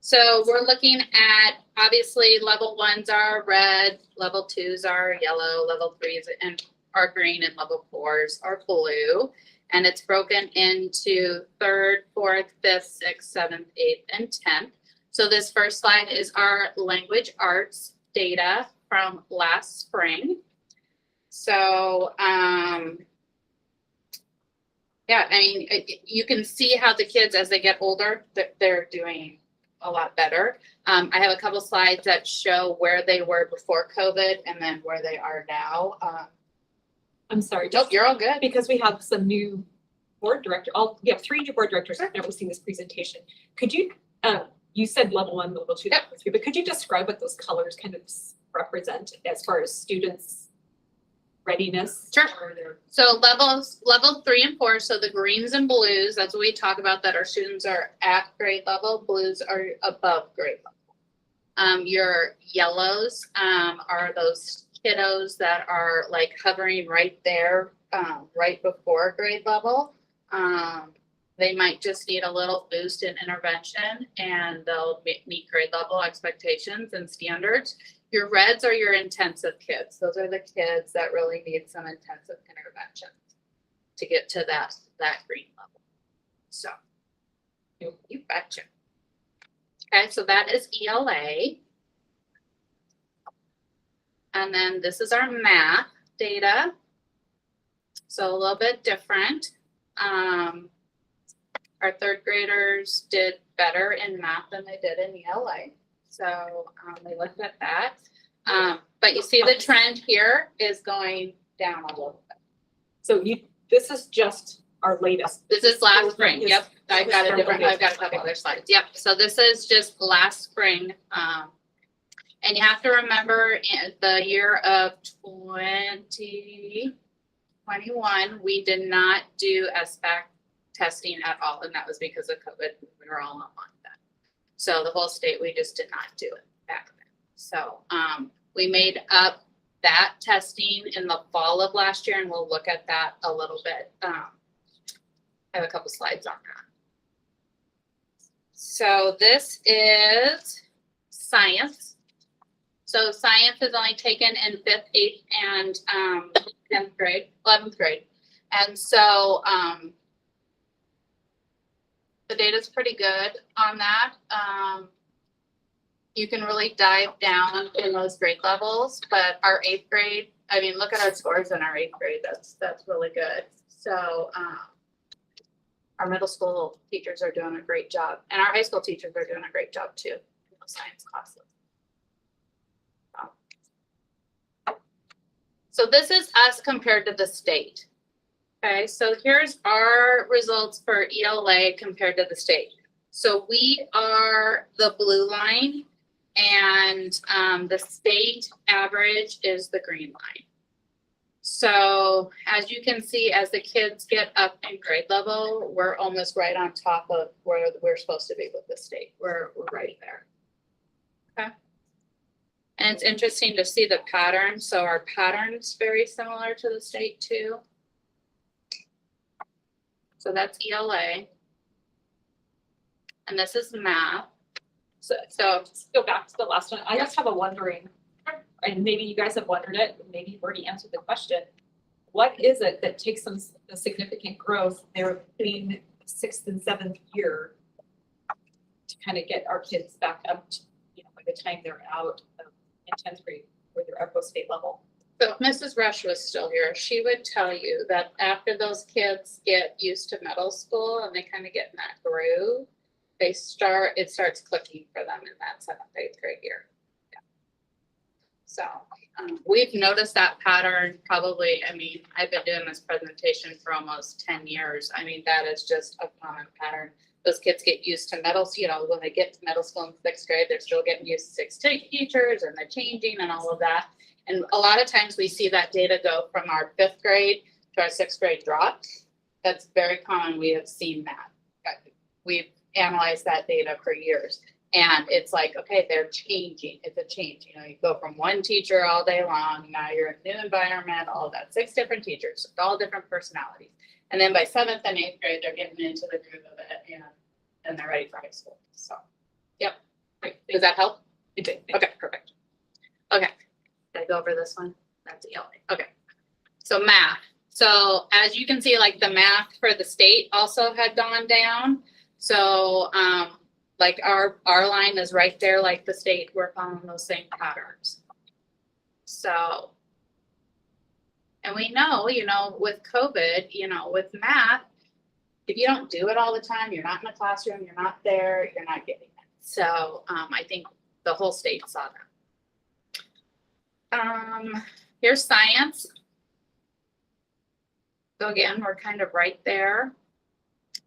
So we're looking at, obviously, level 1s are red, level 2s are yellow, level 3s are green, and level 4s are blue. And it's broken into 3rd, 4th, 5th, 6th, 7th, 8th, and 10th. So this first slide is our language arts data from last spring. So, yeah, I mean, you can see how the kids, as they get older, they're doing a lot better. I have a couple slides that show where they were before COVID and then where they are now. I'm sorry. Nope, you're all good. Because we have some new board director, we have 3 new board directors who've never seen this presentation. Could you, you said level 1, level 2, Yep. level 3, but could you describe what those colors kind of represent as far as students' readiness? Sure. or their- So level 3 and 4, so the greens and blues, that's what we talk about, that our students are at grade level, blues are above grade level. Your yellows are those kiddos that are like hovering right there, right before grade level. They might just need a little boost in intervention and they'll meet grade level expectations and standards. Your reds are your intensive kids. Those are the kids that really need some intensive intervention to get to that green level. So you betcha. Okay, so that is ELA. And then this is our math data. So a little bit different. Our third graders did better in math than they did in ELA. So we looked at that. But you see the trend here is going down a little bit. So this is just our latest. This is last spring. Is- Yep. I've got a couple other slides. Yep. So this is just last spring. And you have to remember in the year of 2021, we did not do SBAC testing at all. And that was because of COVID. We were all on that. So the whole state, we just did not do it back then. So we made up that testing in the fall of last year, and we'll look at that a little bit. I have a couple slides on that. So this is science. So science is only taken in 5th, 8th, and 10th grade, 11th grade. And so the data's pretty good on that. You can really dive down in those grade levels, but our 8th grade, I mean, look at our scores in our 8th grade. That's really good. So our middle school teachers are doing a great job, and our high school teachers are doing a great job too in those science classes. So this is us compared to the state. Okay, so here's our results for ELA compared to the state. So we are the blue line, and the state average is the green line. So as you can see, as the kids get up in grade level, we're almost right on top of where we're supposed to be with the state. We're right there. Okay. And it's interesting to see the pattern. So our pattern's very similar to the state too. So that's ELA. And this is math. So just go back to the last one. I just have a wondering, and maybe you guys have wondered it, maybe you've already answered the question. What is it that takes some significant growth there between 6th and 7th year to kind of get our kids back up to, by the time they're out in 10th grade or they're at state level? So if Mrs. Rush was still here, she would tell you that after those kids get used to middle school and they kind of get in that groove, it starts clicking for them in that 7th, 8th grade year. Yeah. So we've noticed that pattern probably, I've been doing this presentation for almost 10 years. That is just a common pattern. Those kids get used to middle school, when they get to middle school in 6th grade, they're still getting used to 6th teachers and they're changing and all of that. And a lot of times we see that data go from our 5th grade to our 6th grade drop. That's very common. We have seen that. We've analyzed that data for years. And it's like, okay, they're changing. It's a change. You go from one teacher all day long. Now you're in a new environment, all of that. 6 different teachers, all different personalities. And then by 7th and 8th grade, they're getting into the groove of it and they're ready for high school. So, yep. Great. Does that help? It did. Okay, perfect. Okay. Did I go over this one? That's ELA. Okay. So math. So as you can see, like the math for the state also had gone down. So like our line is right there, like the state, we're following those same patterns. So, and we know, with COVID, with math, if you don't do it all the time, you're not in the classroom, you're not there, you're not getting it. So I think the whole state saw that. Here's science. So again, we're kind of right there.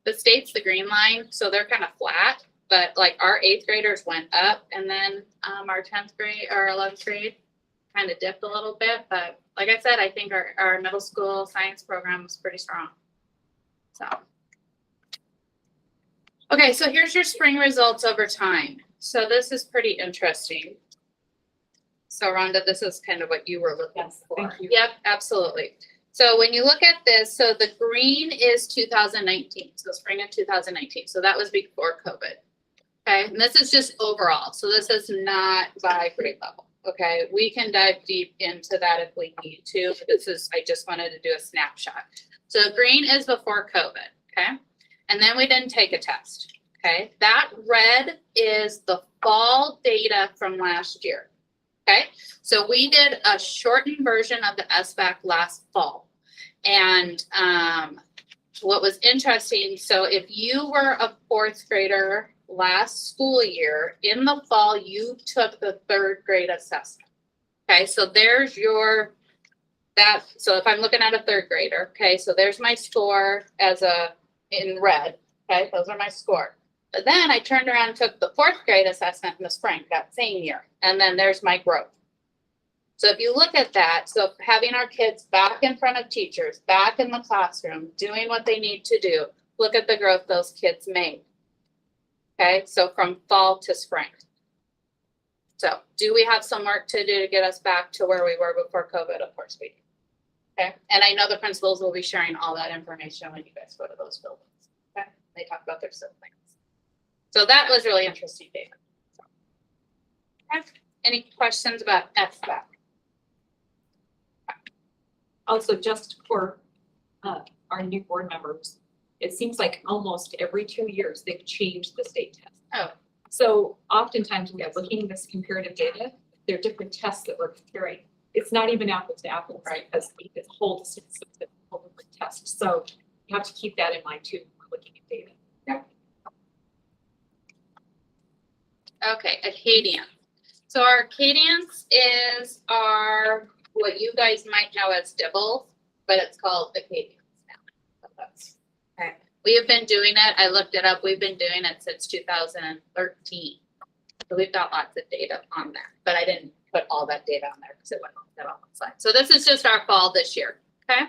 The state's the green line, so they're kind of flat, but like our 8th graders went up, and then our 10th grade or 11th grade kind of dipped a little bit. But like I said, I think our middle school science program was pretty strong. So, okay, so here's your spring results over time. So this is pretty interesting. So Rhonda, this is kind of what you were looking for. Thank you. Yep, absolutely. So when you look at this, so the green is 2019, so spring of 2019. So that was before COVID. Okay, and this is just overall. So this is not by grade level. Okay, we can dive deep into that if we need to. I just wanted to do a snapshot. So green is before COVID. Okay, and then we didn't take a test. Okay, that red is the fall data from last year. Okay, so we did a shortened version of the SBAC last fall. And what was interesting, so if you were a fourth grader last school year, in the fall, you took the third grade assessment. Okay, so there's your, so if I'm looking at a third grader, okay, so there's my score in red, okay, those are my score. But then I turned around and took the fourth grade assessment in the spring, that same year, and then there's my growth. So if you look at that, so having our kids back in front of teachers, back in the classroom, doing what they need to do, look at the growth those kids made. Okay, so from fall to spring. So do we have some work to do to get us back to where we were before COVID? Of course we do. Okay, and I know the principals will be sharing all that information when you guys go to those buildings. Okay, they talk about their siblings. So that was really interesting data. So, okay. Any questions about SBAC? Also, just for our new board members, it seems like almost every 2 years they've changed the state test. Oh. So oftentimes we are looking at this comparative data, there are different tests that we're comparing. It's not even apples to apples, right? Because it's a whole different test. So you have to keep that in mind too, when we're looking at data. Yeah. Okay, Acadian. So our Acadians is our, what you guys might know as Dibbles, but it's called Acadians now. So that's, okay. We have been doing it. I looked it up. We've been doing it since 2013. So we've got lots of data on that, but I didn't put all that data on there because it wasn't that on the slide. So this is just our fall this year. Okay.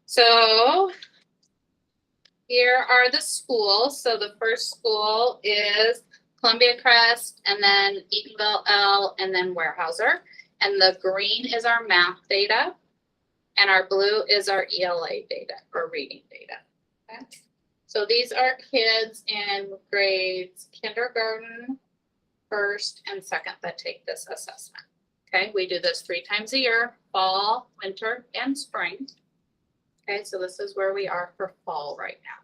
So here are the schools. So the first school is Columbia Crest, and then Eatonville L, and then Weyerhaeuser. And the green is our math data, and our blue is our ELA data, or reading data. Okay. So these are kids in grades kindergarten, first, and second that take this assessment. Okay, we do this 3 times a year, fall, winter, and spring. Okay, so this is where we are for fall right now.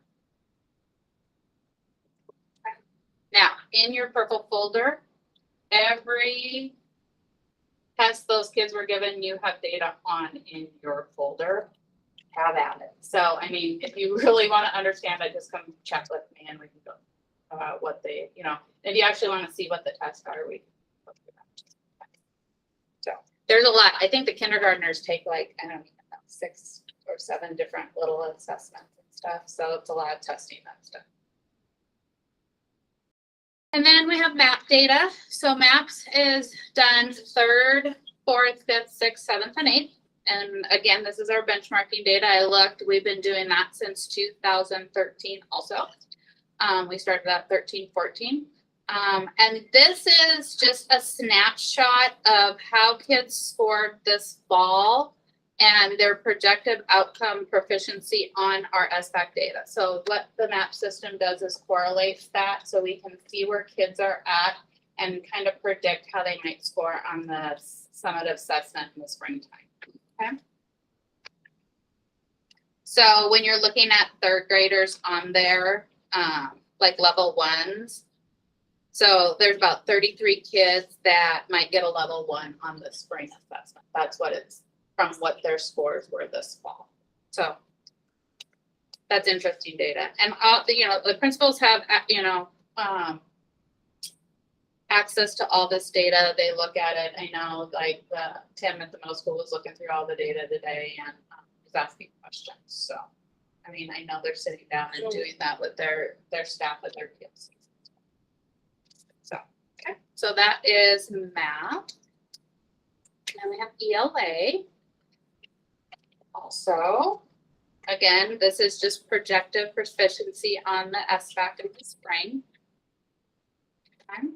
Now, in your purple folder, every test those kids were given, you have data on in your folder. Have at it. So, I mean, if you really want to understand it, just come check with me and we can go about what they, you know, if you actually want to see what the tests are, we can go through that. So, there's a lot. I think the kindergartners take like, I don't know, 6 or 7 different little assessments and stuff. So, it's a lot of testing that stuff. And then we have map data. So maps is done 3rd, 4th, 5th, 6th, 7th, and 8th. And again, this is our benchmarking data. I looked, we've been doing that since 2013 also. We started at 13, 14. And this is just a snapshot of how kids scored this fall and their projected outcome proficiency on our SBAC data. So what the map system does is correlates that so we can see where kids are at and kind of predict how they might score on the summative assessment in the springtime. Okay. So when you're looking at 3rd graders on their like level 1s, so there's about 33 kids that might get a level 1 on the spring assessment. That's what it's from what their scores were this fall. So that's interesting data. And all the, you know, the principals have, you know, access to all this data. They look at it. I know like Tim at the middle school was looking through all the data today and was asking questions. So, I mean, I know they're sitting down and doing that with their staff, with their kids. So, okay. So that is math. And we have ELA. Also, again, this is just projected proficiency on the SBAC in the spring. Okay.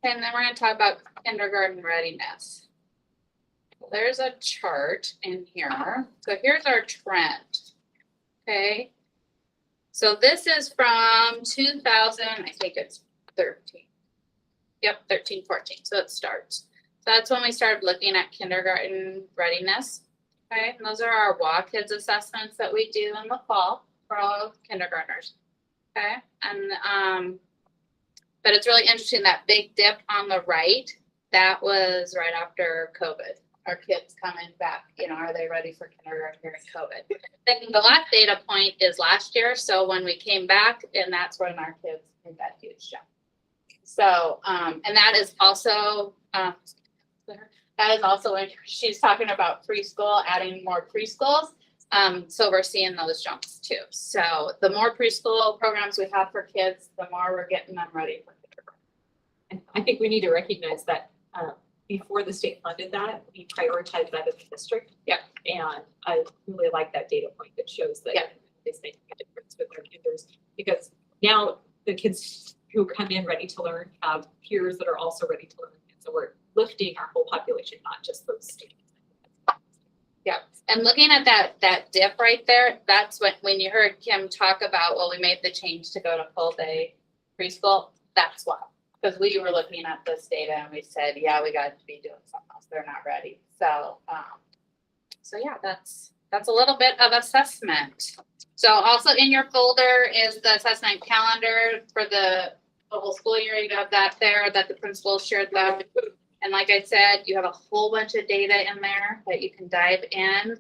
And then we're going to talk about kindergarten readiness. There's a chart in here. So here's our trend. Okay. So this is from 2000, I think it's 13. Yep, 13, 14. So it starts. So that's when we started looking at kindergarten readiness. Okay, and those are our WA Kids assessments that we do in the fall for all kindergartners. Okay, and but it's really interesting that big dip on the right, that was right after COVID. our kids coming back, are they ready for kindergarten during COVID? Then the last data point is last year, so when we came back, and that's when our kids made that huge jump. So, and that is also, when she's talking about preschool, adding more preschools. So we're seeing those jumps too. So the more preschool programs we have for kids, the more we're getting them ready for kindergarten. And I think we need to recognize that, before the state funded that, we prioritized that as a district. Yep. And I really like that data point that shows that Yep. it's making a difference with our kids, because now the kids who come in ready to learn have peers that are also ready to learn. And so we're lifting our whole population, not just those students. Yeah, and looking at that dip right there, that's when you heard Kim talk about, well, we made the change to go to full day preschool, that's why. Because we were looking at this data and we said, yeah, we got to be doing something else. They're not ready. So, yeah, that's a little bit of assessment. So also in your folder is the assessment calendar for the whole school year. You have that there that the principal shared that. And like I said, you have a whole bunch of data in there that you can dive in.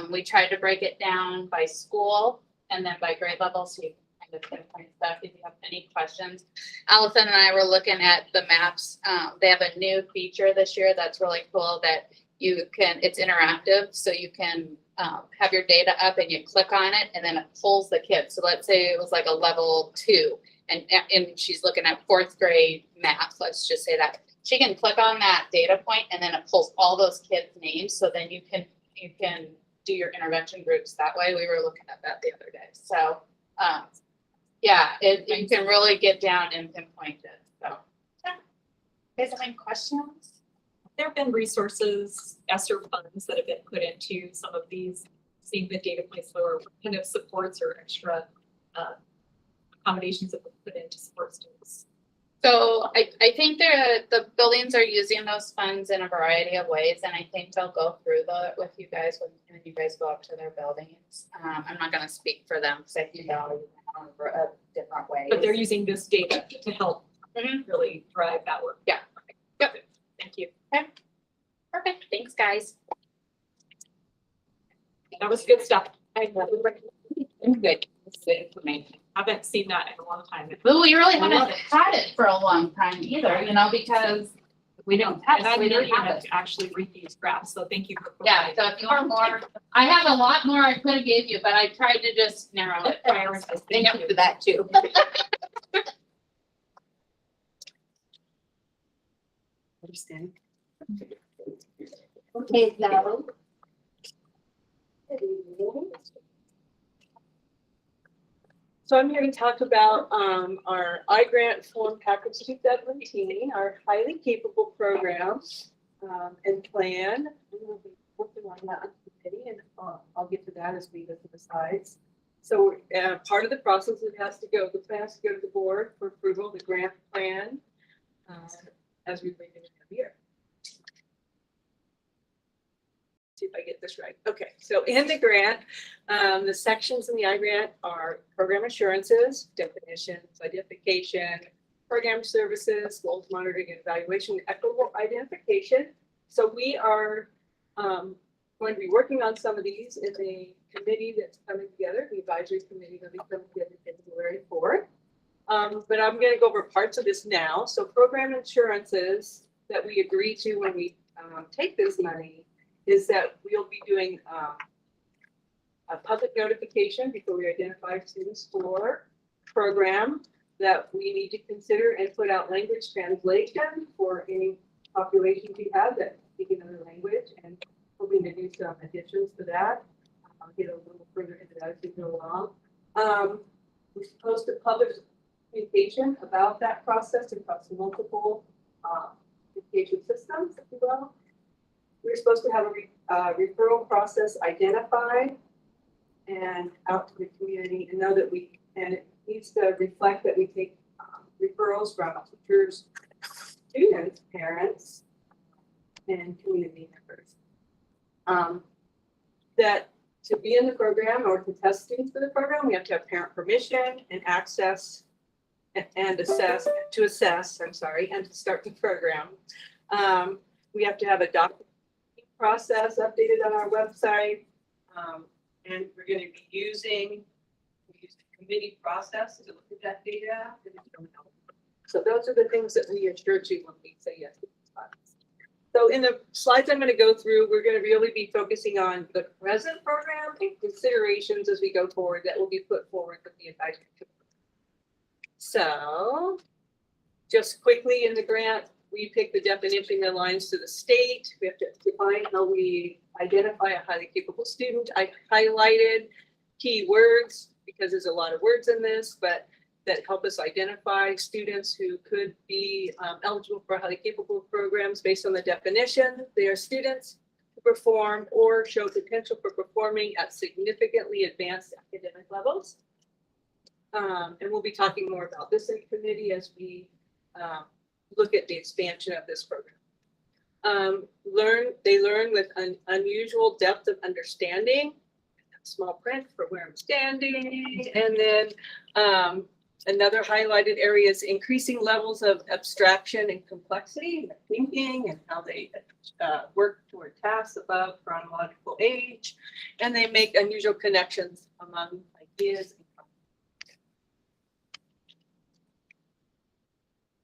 We tried to break it down by school and then by grade level, so you can kind of pinpoint stuff if you have any questions. Allison and I were looking at the maps. They have a new feature this year that's really cool that it's interactive, so you can have your data up and you click on it and then it pulls the kids. So let's say it was like a level 2 and she's looking at 4th grade math, let's just say that. She can click on that data point and then it pulls all those kids' names. So then you can do your intervention groups that way. We were looking at that the other day. So, you can really get down and pinpoint it. So, yeah. You guys have any questions? There have been resources, ESSER funds that have been put into some of these, seeing the data points or kind of supports or extra accommodations that were put in to support students. So I think the buildings are using those funds in a variety of ways, and I think they'll go through with you guys when you guys go up to their buildings. I'm not going to speak for them because I think they'll use it different ways. But they're using this data to help really drive that work. Yeah. Yep. Thank you. Okay. Perfect. Thanks, guys. That was good stuff. I'm good. It's good information. Haven't seen that in a long time. Well, we really I love haven't it. had it for a long time either, because we don't And test, I'm we don't learning have how it. to actually read these graphs, so thank you for. Yeah, so if you want more, I have a lot more I could have gave you, but I tried to just narrow it. Prioritize. Thank Thank you for that too. Okay, so. So I'm here to talk about our iGrant Form Package 217, our highly capable program and plan. I'm going to be working on that on committee, and I'll get to that as we go to the slides. So part of the process, the plan has to go to the board for approval, the grant plan, as we bring it every year. See if I get this right. Okay, so in the grant, the sections in the iGrant are program assurances, definitions, identification, program services, goals monitoring and evaluation, equitable identification. So we are going to be working on some of these in the committee that's coming together, the advisory committee that will be coming together February 4th. But I'm going to go over parts of this now. So program assurances that we agree to when we take this money is that we'll be doing a public notification before we identify students for program, that we need to consider and put out language translation for any populations we have that speak another language, and hoping to do some additions to that. I'll get a little further into that as we go along. We're supposed to publish communication about that process across multiple communication systems, if you will. We're supposed to have a referral process identified and out to the community, and know that it needs to reflect that we take referrals from teachers, students, parents, and community members. That to be in the program or to test students for the program, we have to have parent permission and access and to start the program. We have to have a document process updated on our website. And we're gonna be using the committee process to look at that data. So those are the things that we assured you when we say yes to these funds. So in the slides I'm gonna go through, we're gonna really be focusing on the present program and considerations as we go forward that will be put forward with the advisory committee. So just quickly in the grant, we pick the definition that aligns to the state. We have to define how we identify a highly capable student. I highlighted key words because there's a lot of words in this, but that help us identify students who could be eligible for highly capable programs based on the definition. They are students who perform or show potential for performing at significantly advanced academic levels. And we'll be talking more about this in committee as we look at the expansion of this program. They learn with an unusual depth of understanding, small print for where I'm standing, and then another highlighted area is increasing levels of abstraction and complexity, thinking, and how they work toward tasks above chronological age, and they make unusual connections among ideas.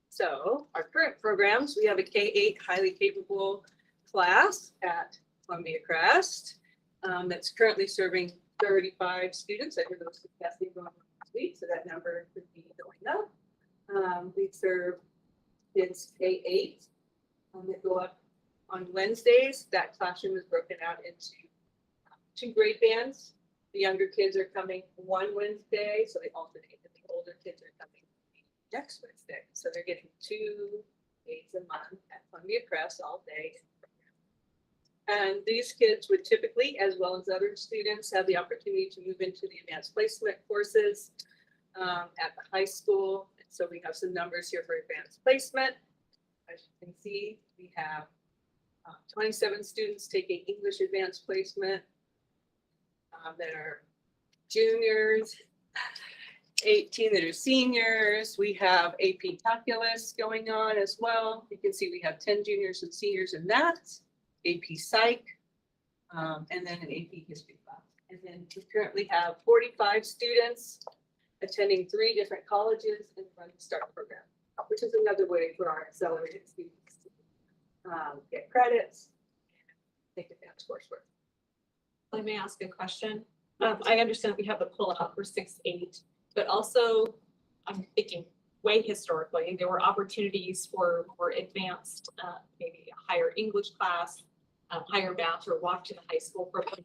So our current programs, we have a K-8 highly capable class at Columbia Crest that's currently serving 35 students. I heard those testing going on this week, so that number could be going up. We serve kids K-8 that go up on Wednesdays. That classroom is broken out into 2 grade bands. The younger kids are coming one Wednesday, so they alternate, and the older kids are coming next Wednesday. So they're getting 2 days a month at Columbia Crest all day. And these kids would typically, as well as other students, have the opportunity to move into the advanced placement courses at the high school. And so we have some numbers here for advanced placement. As you can see, we have 27 students taking English advanced placement that are juniors, 18 that are seniors. We have AP Calculus going on as well. You can see we have 10 juniors and seniors in that. AP Psych, and then an AP History class. And then we currently have 45 students attending 3 different colleges and run the START program, which is another way for our accelerated students to get credits and take advanced coursework. Let me ask a question. I understand we have the pull-out for 6-8, but also I'm thinking way historically, there were opportunities for advanced, maybe a higher English class, higher math, or walk to the high school program.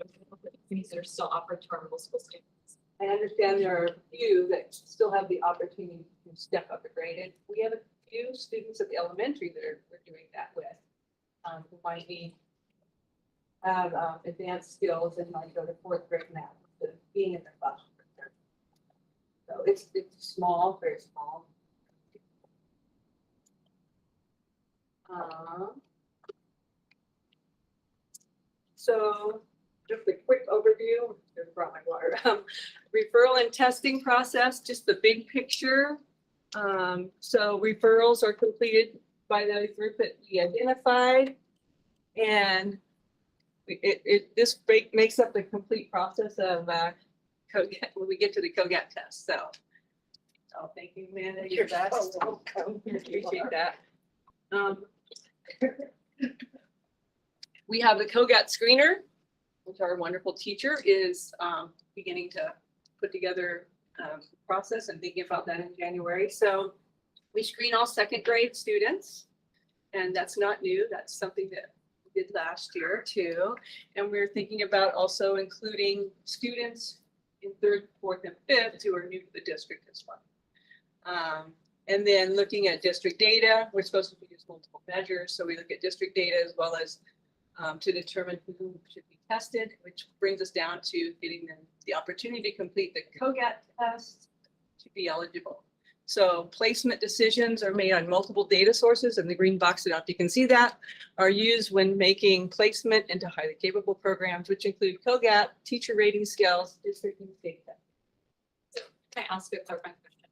Things that are still offered to our middle school students. I understand there are a few that still have the opportunity to step up a grade. And we have a few students at the elementary that we're doing that with, who might have advanced skills and might go to 4th grade math, instead of being in the classroom. So it's small, very small. So just a quick overview, I brought my water. Referral and testing process, just the big picture. So referrals are completed by the group that we identified. And this makes up the complete process of COGAT when we get to the COGAT test. So thank you, Amanda. You're best. Appreciate that. We have the COGAT screener, which our wonderful teacher is beginning to put together the process and thinking about that in January. So we screen all 2nd grade students, and that's not new. That's something that we did last year too. And we're thinking about also including students in 3rd, 4th, and 5th who are new to the district as well. And then looking at district data, we're supposed to use multiple measures. So we look at district data as well as to determine who should be tested, which brings us down to getting them the opportunity to complete the COGAT test to be eligible. So placement decisions are made on multiple data sources, and the green box up, you can see that, are used when making placement into highly capable programs, which include COGAT, teacher rating scales, district and state testing. Can I ask a clarifying question?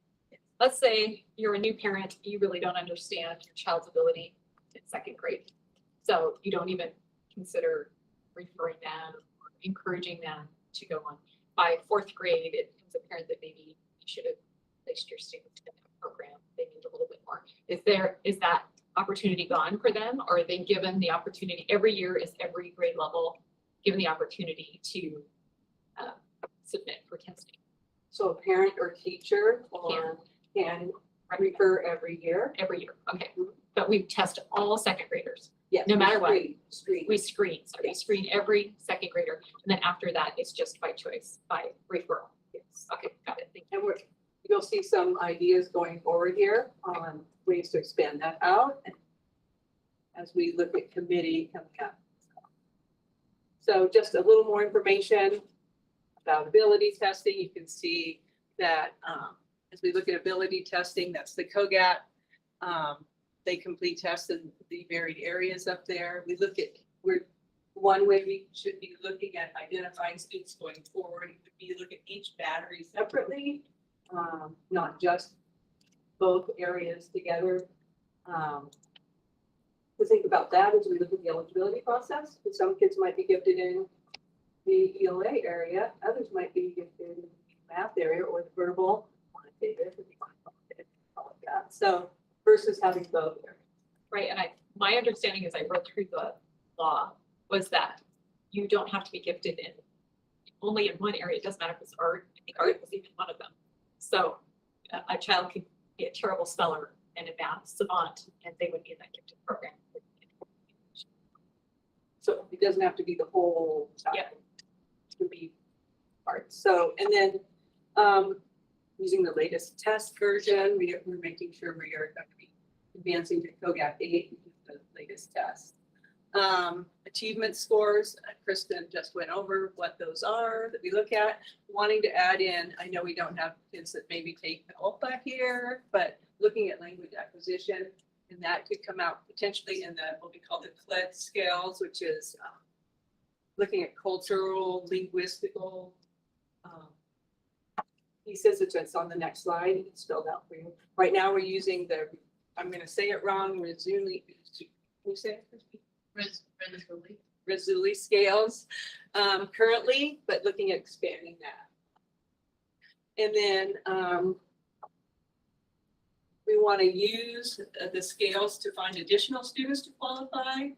Let's say you're a new parent, you really don't understand your child's ability in 2nd grade. So you don't even consider referring them or encouraging them to go on. By fourth grade, it becomes apparent that maybe you should have placed your students in that program. They need a little bit more. Is that opportunity gone for them? Or are they given the opportunity every year? Is every grade level given the opportunity to submit for testing? So a parent or teacher can refer every year. Every year, okay. But we test all second graders. Yes. No matter what. Screen. We screen, so we screen every second grader. And then after that, it's just by choice, by referral. Yes. Okay, got it. Thank you. And you'll see some ideas going forward here on ways to expand that out as we look at committee coming up. So just a little more information about ability testing. You can see that as we look at ability testing, that's the COGAT. They complete tests in the varied areas up there. We look at one way we should be looking at identifying students going forward would be look at each battery separately, not just both areas together. To think about that as we look at the eligibility process, because some kids might be gifted in the ELA area, others might be gifted in the math area or the verbal quantitative, if you want to call it that. So versus having both areas. Right, and my understanding as I read through the law was that you don't have to be gifted in only in one area. It doesn't matter if it's art. I think art was even one of them. So a child could be a terrible speller and a math savant, and they would be in that gifted program. So it doesn't have to be the whole child. Yeah. It could be art. So, and then using the latest test version, we're making sure we are going to be advancing to COGAT 8, which is the latest test. Achievement scores, Kristen just went over what those are that we look at. Wanting to add in, I know we don't have kids that maybe take ALPA here, but looking at language acquisition, and that could come out potentially in the what we call the CLED scales, which is looking at cultural, linguistical pieces. It's on the next slide. It's spelled out for you. Right now we're using the, I'm going to say it wrong, Rizzoli. Can you say it, Christy? Rizzoli scales currently, but looking at expanding that. And then we want to use the scales to find additional students to qualify.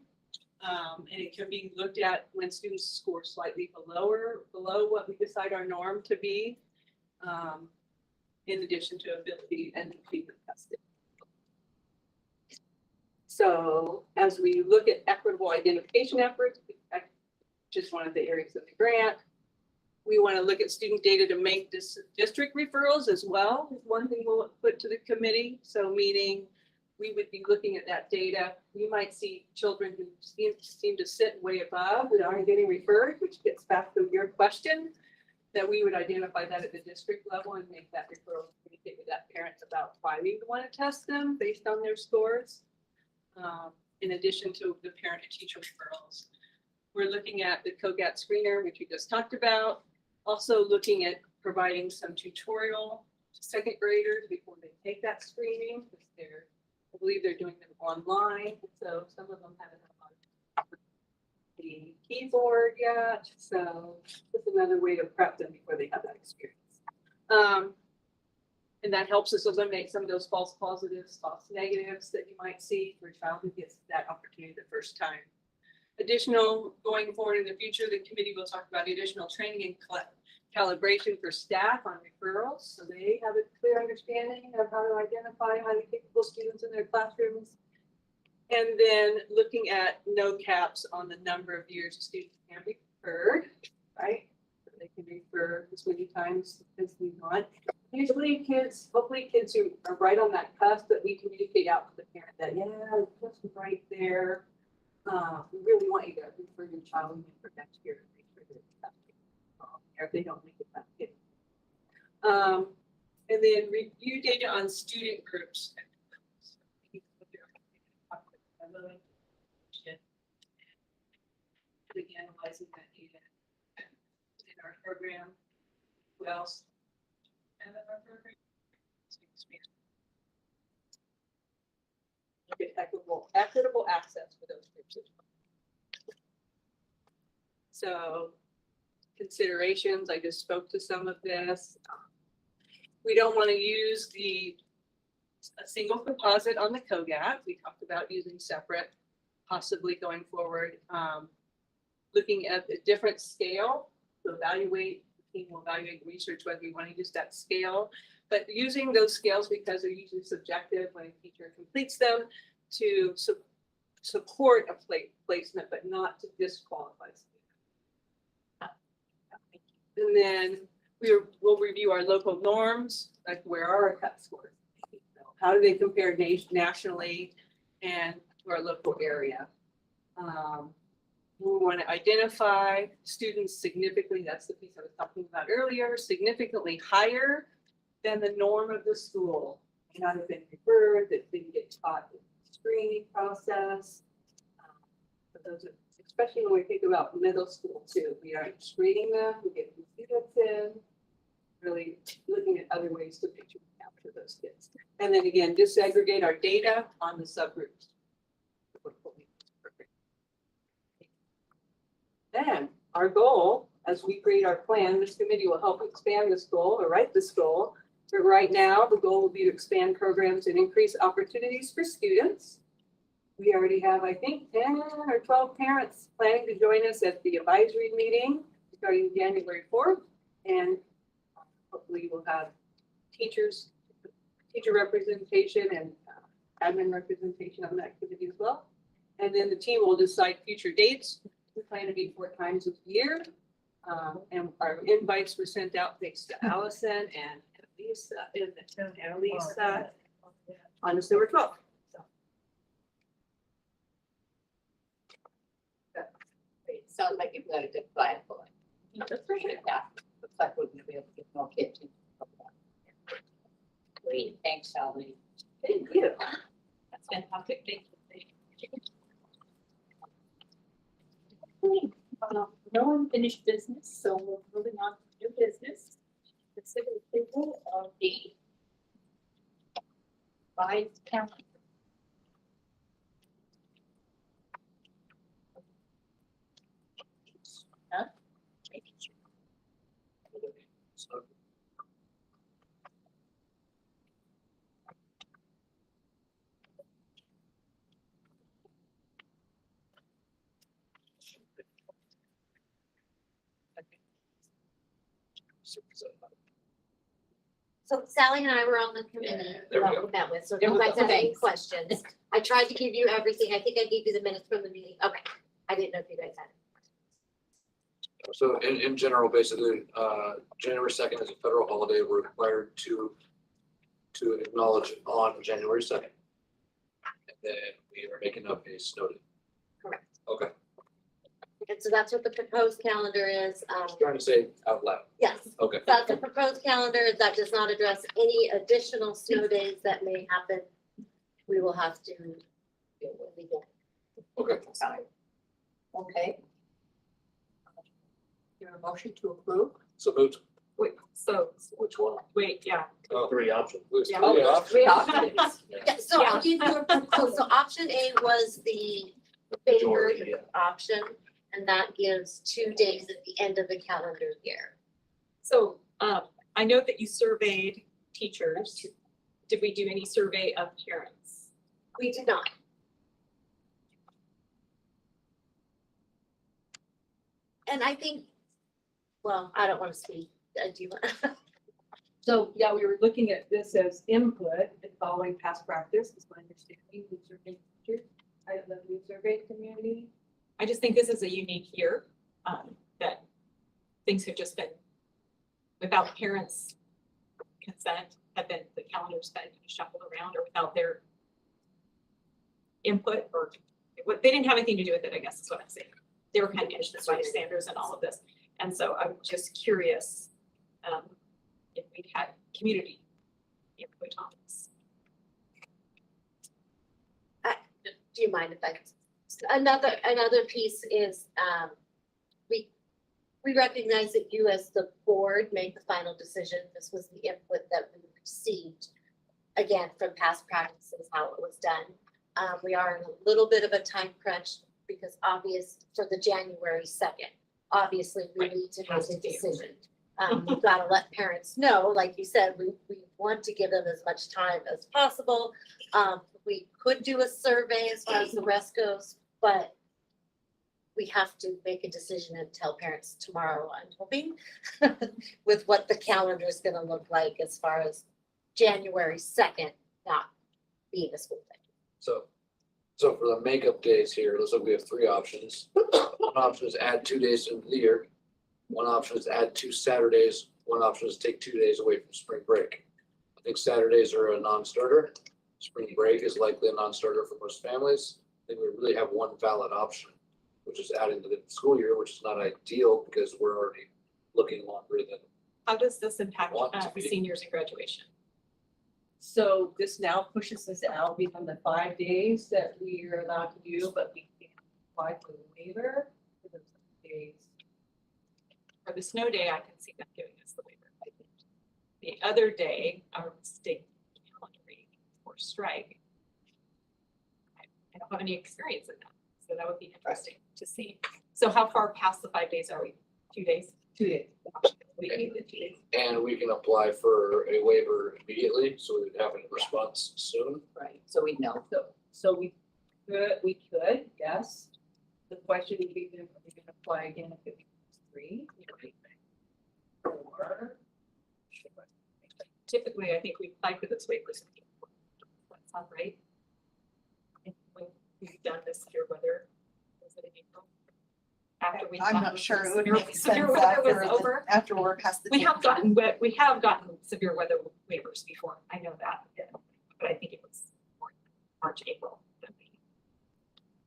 And it can be looked at when students score slightly below what we decide our norm to be, in addition to ability and achievement testing. So as we look at equitable identification efforts, which is one of the areas of the grant, we want to look at student data to make district referrals as well. One thing we'll put to the committee. So meaning we would be looking at that data. You might see children who seem to sit way above that aren't getting referred, which gets back to your question, that we would identify that at the district level and make that referral, communicate with that parent about why we want to test them based on their scores. In addition to the parent and teacher referrals. We're looking at the COGAT screener, which we just talked about. Also looking at providing some tutorial to second graders before they take that screening, because I believe they're doing them online. So some of them haven't had the keyboard yet. So it's another way to prep them before they have that experience. And that helps us eliminate some of those false positives, false negatives that you might see for a child who gets that opportunity the first time. Additional, going forward in the future, the committee will talk about additional training and calibration for staff on referrals, so they have a clear understanding of how to identify highly capable students in their classrooms. And then looking at no caps on the number of years a student can be referred, right? So they can refer as many times as we want. Usually hopefully kids who are right on that cusp, that we communicate out to the parent that, yeah, just right there. We really want you to refer your child in for next year to make sure that it's if they don't make it back in. And then review data on student groups. Analyzing that data in our program. Who else? And then our program. Look at equitable access for those groups as well. So considerations, I just spoke to some of this. We don't want to use a single composite on the COGAT. We talked about using separate, possibly going forward. Looking at a different scale to evaluate, the team will evaluate research whether we want to use that scale. But using those scales, because they're usually subjective when a teacher completes them, to support a placement, but not to disqualify students. And then we'll review our local norms, like where are our cut scores? How do they compare nationally and to our local area? We want to identify students significantly, that's the piece I was talking about earlier, significantly higher than the norm of the school. May not have been referred, that didn't get taught in the screening process. But those are, especially when we think about middle school too, we are screening them, we get the students in, really looking at other ways to make sure we capture those kids. And then again, disaggregate our data on the subgroups. Then our goal, as we create our plan, this committee will help expand this goal or write this goal. But right now, the goal will be to expand programs and increase opportunities for students. We already have, I think, 10 or 12 parents planning to join us at the advisory meeting starting January 4th. And hopefully we'll have teacher representation and admin representation on that committee as well. And then the team will decide future dates. We plan to meet 4 times a year. And our invites were sent out thanks to Allison and Lisa on December 12th. Sounds like you've got a good plan for it. That's right. Yeah, looks like we're gonna be able to get more kids. Great, thanks, Sally. Thank you. That's fantastic. Thank you. No unfinished business, so we're moving on to new business. Consider approval of the revised calendar. So Sally and I were on the committee There we that go. we met with, so if There you we guys go. have any Thanks. questions, I tried to give you everything, I think I gave you the minutes from the meeting, okay. I didn't know if you guys had. So in general, basically, January 2nd is a federal holiday. We're required to acknowledge it on January 2nd. And then we are making up a snow day. Correct. Okay, And so that's what the proposed calendar is, just trying to say out loud. yes. Okay, That's a proposed calendar that does not address any additional snow days that may happen. We will have to deal with again. okay. Okay. Your motion to approve? So moved. Wait, so, Which one? wait, yeah. 3 options. There's Yeah, three oh, options. 3 options. Yeah, so I'll give you a proposal. So option A was the favored Majority, yeah. option, and that gives 2 days at the end of the calendar year. So, I know that you surveyed teachers. Did we do any survey of parents? We did not. And I think, well, I don't want to speak. Do you want? So, yeah, we were looking at this as input and following past practice, is my understanding. We surveyed teachers, I don't know, we surveyed community. I just think this is a unique year, that things have just been, without parents' consent, the calendar's been shuffled around or without their input or, they didn't have anything to do with it, I guess is what I'm saying. They were kind of managed by standards and all of this. And so I'm just curious, if we'd had community input on this. Do you mind if I? Another piece is, we recognize that you as the board made the final decision. This was the input that we received, again, from past practices, how it was done. We are in a little bit of a time crunch because obvious for the January 2nd. obviously we need to make a decision. We've got to let parents know, like you said, we want to give them as much time as possible. We could do a survey as far as the rest goes, but we have to make a decision and tell parents tomorrow, I'm hoping, with what the calendar is gonna look like as far as January 2nd not being a school day. So for the makeup days here, looks like we have three options. One option is add 2 days into the year. One option is add 2 Saturdays. One option is take 2 days away from spring break. I think Saturdays are a non-starter. Spring break is likely a non-starter for most families. I think we really have one valid option, which is adding to the school year, which is not ideal because we're already looking longer than. How does this impact Want to be. seniors and graduation? So this now pushes us out beyond the 5 days that we are allowed to do, but we can apply for the waiver for those days. For the snow day, I can see them giving us the waiver. The other day, our state calendar or strike. I don't have any experience in that, so that would be interesting to see. So how far past the 5 days are we? 2 days? 2 days. We need the 2 days. And we can apply for a waiver immediately, so we would have a response soon. Right, so we know. So we could, yes. The question would be, then are we gonna apply again if it becomes 3? Or Typically, I think we apply for those waivers. That sound right? And when we've done this severe weather, was it in April? After we. I'm thought not sure it would severe- make severe sense weather was after, over. after work has to. We take have gotten, we have gotten severe weather waivers before, I know that, but I think it was more March, April. that we-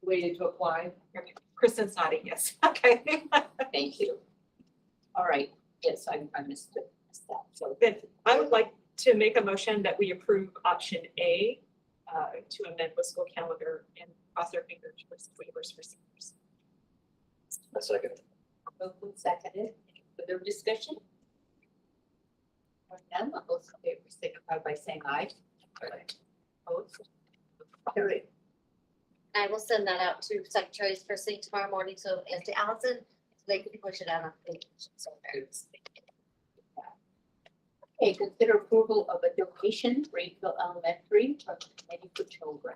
waited to apply. Kristen's nodding, yes, okay. Thank you. All right, yes, I missed it. Missed that. So Then I would like to make a motion that we approve option A to amend the school calendar and cross our fingers for some waivers for seniors. A second. moved and seconded. Further discussion? Hearing none, all those in favor signify by saying aye. Opposed? Carried. I will send that out to secretaries first thing tomorrow morning, so, and to Allison, so they can push it out on vacation, so parents. Okay, consider approval of a donation, Greenville Elementary, from the Committee for Children.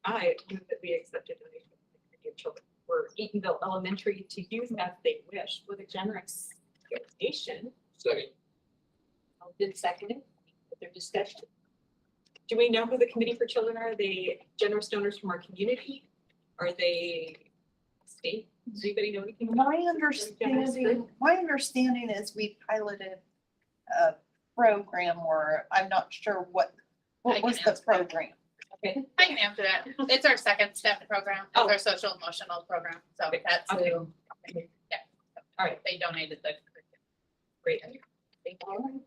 I move that we accept a donation from the community of children for Eatonville Elementary to use as they wish with a generous donation. Second, Moved and seconded. Further discussion? Do we know who the committee for children are? Are they generous donors from our community? Are they state? Does anybody know anything? about My this generous group? understanding is we piloted a program where I'm not sure what I was can the answer that. program? Okay. I can answer that. It's our second step program. It's Oh. our social emotional program. So Okay. that's Okay. who, yeah. All right. They donated the. Great. Thank you.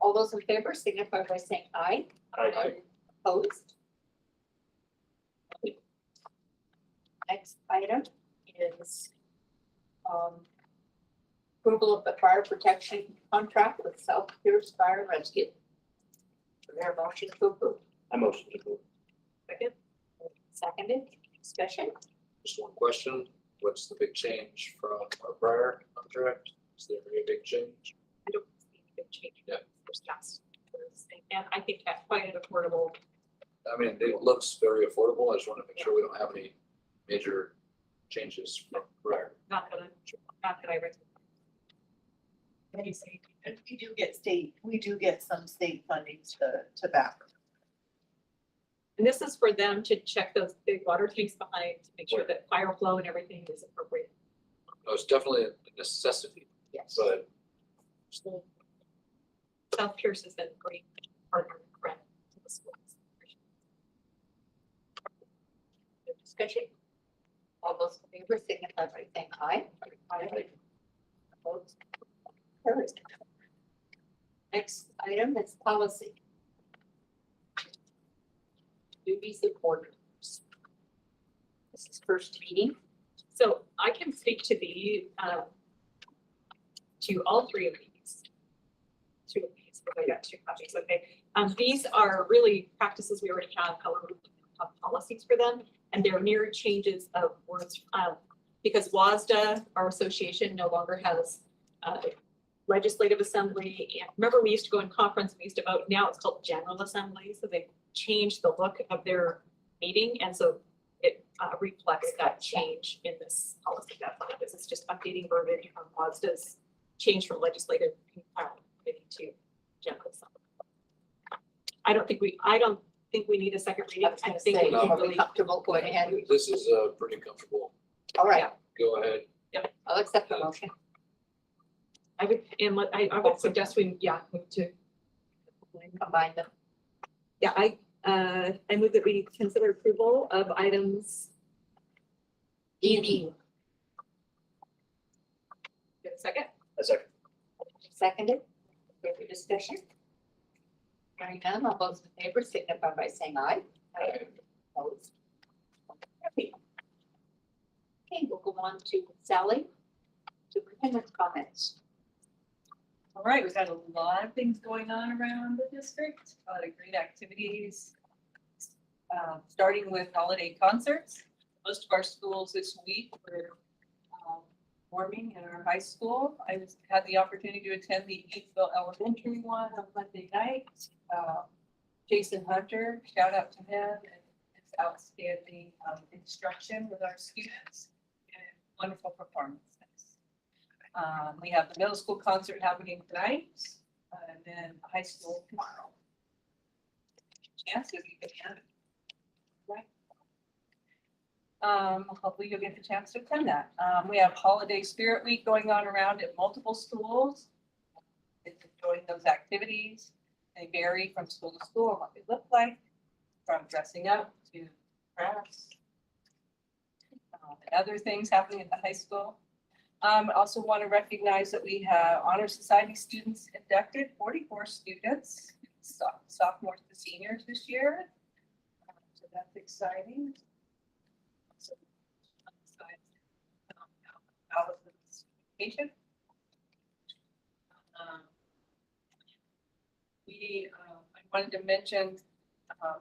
All those in favor signify by saying aye. Aye. Opposed? Next item is approval of the fire protection contract with South Pierce Fire and Rescue. Is there a motion to approve? I motion to approve. Second. Seconded, discussion? just one question. What's the big change from our prior contract? Is there a big change? I don't see a big change. Yeah. There's just, and I think that's quite an affordable. I mean, it looks very affordable. I just want to make sure we don't have any major changes from prior. Not that I recommend. What do you say? And we do get some state funding to back. And this is for them to check those big water tanks behind to make sure that fire flow and everything is appropriate. No, it's definitely a necessity, Yes. but South Pierce has been a great partner and friend to the schools. Discussion? All those in favor signify by saying aye. Aye. Opposed? Carried. Next item is policy. Duties of board members. This is first reading. So I can speak to to all three of these. Two of these, because I got two copies, okay. These are really practices we already have, however, we have policies for them, and they're mere changes of words, because WASDA, our association, no longer has legislative assembly. And remember, we used to go in conference, we used to vote, now it's called general assembly, so they changed the look of their meeting, and so it reflects that change in this policy. That's what it is. It's just updating verbiage from WASDA's change from legislative committee to general assembly. I don't think we need a second reading. I was I gonna think say, we are we really, comfortable going ahead? This is pretty comfortable. All right, Go ahead. I'll accept the motion. I would suggest we, move to. Combine them. Yeah, I move that we consider approval of items. DD. Get a second? A second. Seconded. Further discussion? Hearing none, all those in favor signify by saying aye. Aye. Opposed? Okay, we'll go on to Sally. Superintendent's comments. All right, we've got a lot of things going on around the district, a lot of great activities. Starting with holiday concerts. Most of our schools this week were performing in our high school. Had the opportunity to attend the Eatonville Elementary one on Monday night. Jason Hunter, shout out to him and his outstanding instruction with our students and wonderful performance. We have the middle school concert happening tonight, and then high school tomorrow. Chance if you can. Right. Hopefully you'll get the chance to attend that. We have Holiday Spirit Week going on around at multiple schools. It's enjoying those activities. They vary from school to school and what they look like, from dressing up to crafts. And other things happening at the high school. I also want to recognize that we have Honor Society students inducted, 44 students, sophomores to seniors this year. So that's exciting. So, Allison's education. I wanted to mention,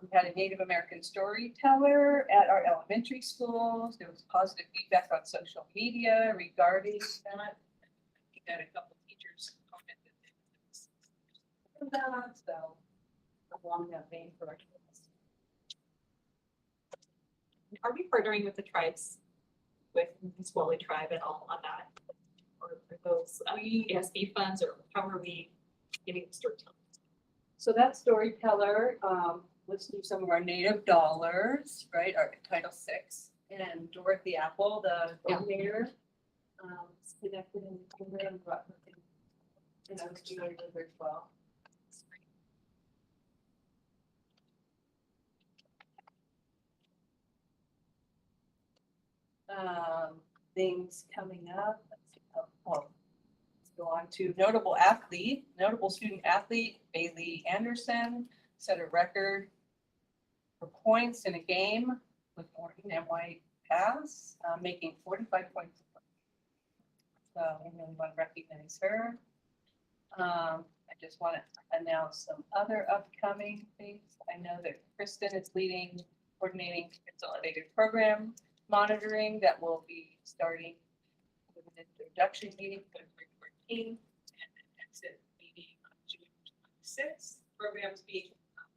we had a Native American storyteller at our elementary schools. There was positive feedback on social media regarding that. We had a couple of teachers commented that, so along that vein for our kids. Are we partnering with the tribes, with the Swally tribe at all on that? Or are those ESB funds, or how are we getting the storytelling? So that storyteller, let's do some of our native dollars, right, our Title VI. And Dorothy Apple, the coordinator, is connected in the program, brought her in. And I was doing it very well. Things coming up, let's see, let's go on to notable student athlete, Bailey Anderson, set a record for points in a game with Morton and White Pass, making 45 points. So I really want to recognize her. I just want to announce some other upcoming things. I know that Kristen is coordinating consolidated program monitoring that will be starting with an introduction meeting for 2014 and an exit meeting on June 26th. Programs being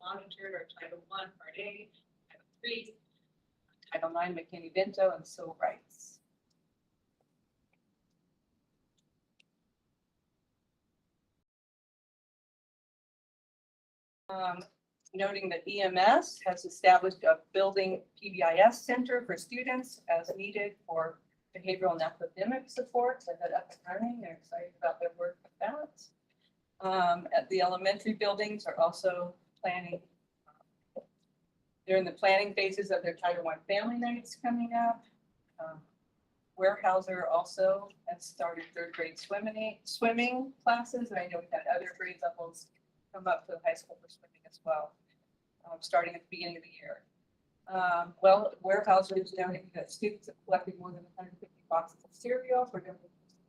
monitored are Title I, Part A, Title III, Title IX, McKinney-Vento, and Civil Rights. Noting that EMS has established a building PBIS center for students as needed for behavioral and academic support. So that up and running, they're excited about their work with that. At the elementary buildings are also planning. They're in the planning phases of their Title I family nights coming up. Warehouser also has started third grade swimming classes. And I know we've had other grade levels come up to the high school for swimming as well, starting at the beginning of the year. Warehouser is noting that students have collected more than 150 boxes of cereal for their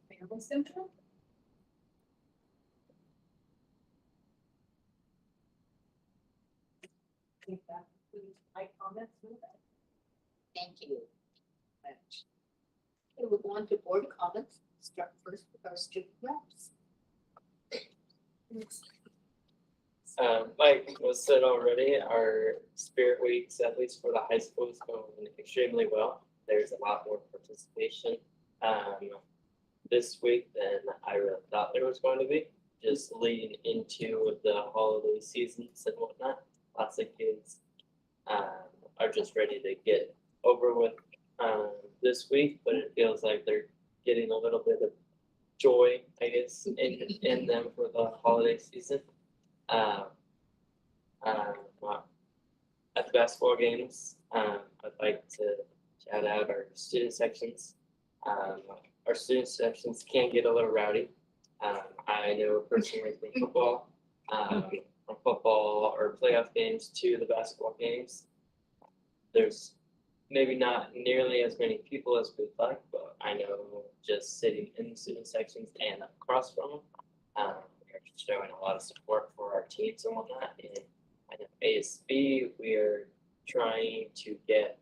family center. I think that concludes my comments with that. Thank you. Okay, we'll go on to board comments. Start first with our student reps. Like was said already, our Spirit Weeks, at least for the high school, is going extremely well. There's a lot more participation this week than I really thought there was going to be. Just leading into the holiday seasons and whatnot, lots of kids are just ready to get over with this week, but it feels like they're getting a little bit of joy, I guess, in them for the holiday season. At the basketball games, I'd like to shout out our student sections. Our student sections can get a little rowdy. I know personally from football or playoff games to the basketball games, there's maybe not nearly as many people as we'd like, but I know just sitting in the student sections and across from them, we're showing a lot of support for our teams and whatnot. And I know ASB, we're trying to get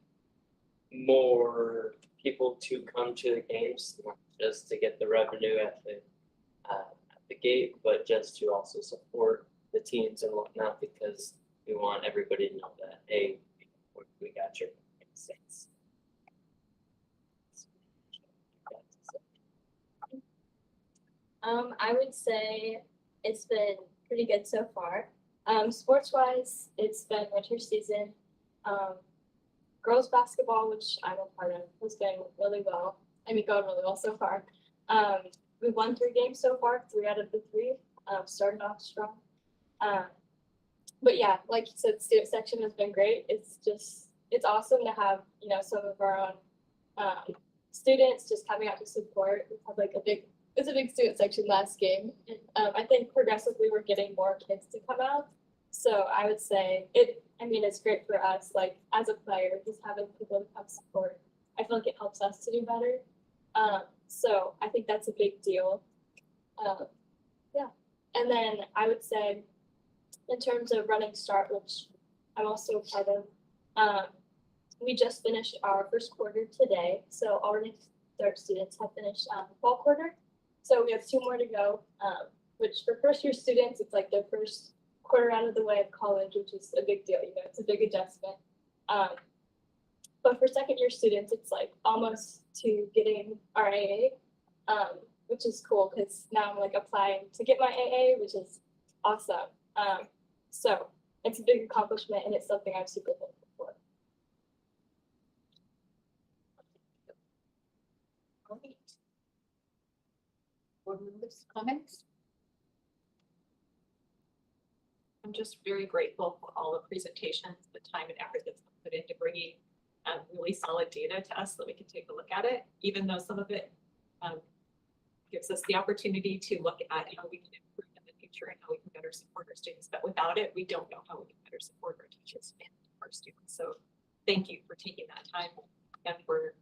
more people to come to the games, not just to get the revenue at the gate, but just to also support the teams and whatnot, because we want everybody to know that, hey, we got your sense. I would say it's been pretty good so far. Sports wise, it's been winter season. Girls basketball, which I'm a part of, has been really well. Going really well so far. We've won 3 games so far, 3 out of the 3. Started off strong. But yeah, like you said, student section has been great. It's awesome to have, some of our own students just coming out to support. We had like a big student section last game. I think progressively we're getting more kids to come out. So I would say it's great for us, like as a player, just having people to come support. I feel like it helps us to do better. So I think that's a big deal. Yeah. And then I would say in terms of running start, which I'm also part of, we just finished our first quarter today. So all running start students have finished fall quarter. So we have 2 more to go, which for first year students, it's like their first quarter out of the way of college, which is a big deal. It's a big adjustment. But for second year students, it's like almost to getting our AA, which is cool because now I'm like applying to get my AA, which is awesome. So it's a big accomplishment and it's something I'm super thankful for. Great. Board members, comments? I'm just very grateful for all the presentations, the time and effort that's been put into bringing really solid data to us so that we can take a look at it, even though some of it gives us the opportunity to look at how we can improve in the future and how we can better support our students. But without it, we don't know how we can better support our teachers and our students. So thank you for taking that time and for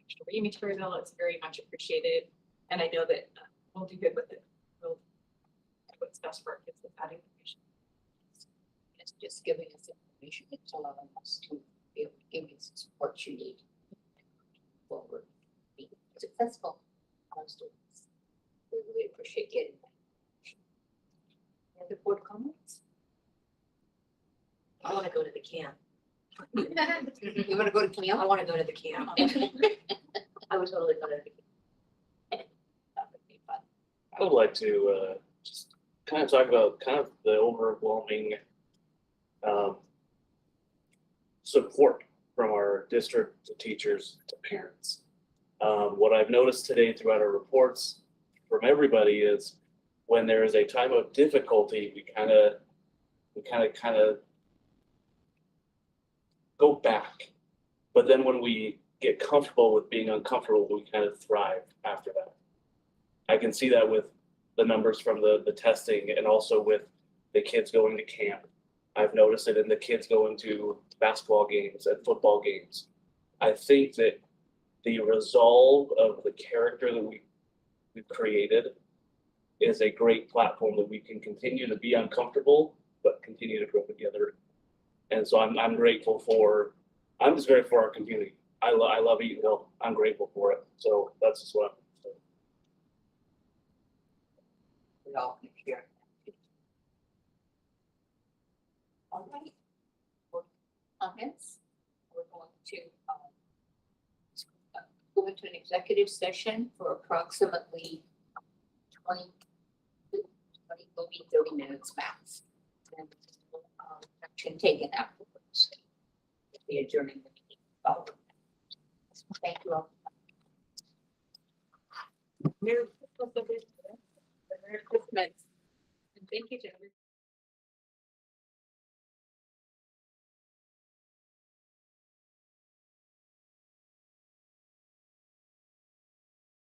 extra reading material. It's very much appreciated. And I know that we'll do good with it. We'll do what's best for our kids with that information. It's just giving us information. It's allowing us to be able to give you the support you need forward, be successful on students. We really appreciate getting that. Any other board comments? I want to go to the camp. You want to go to camp? I want to go to the camp. I was totally going to. That would be fun. I would like to just kind of talk about kind of the overwhelming support from our district to teachers to parents. What I've noticed today throughout our reports from everybody is when there is a time of difficulty, we kind of go back. But then when we get comfortable with being uncomfortable, we kind of thrive after that. I can see that with the numbers from the testing and also with the kids going to camp. I've noticed it in the kids going to basketball games and football games. I think that the resolve of the character that we've created is a great platform that we can continue to be uncomfortable, but continue to grow together. And so I'm just grateful for our community. I love Eatonville. I'm grateful for it. So that's just what. We all can share. All right. Comments? We're going to, go into an executive session for approximately 20, maybe 30 minutes max. And action taken afterwards. The adjourning the meeting. following that. Thank you all. Merry Christmas, everyone. Merry Christmas. And thank you to everyone.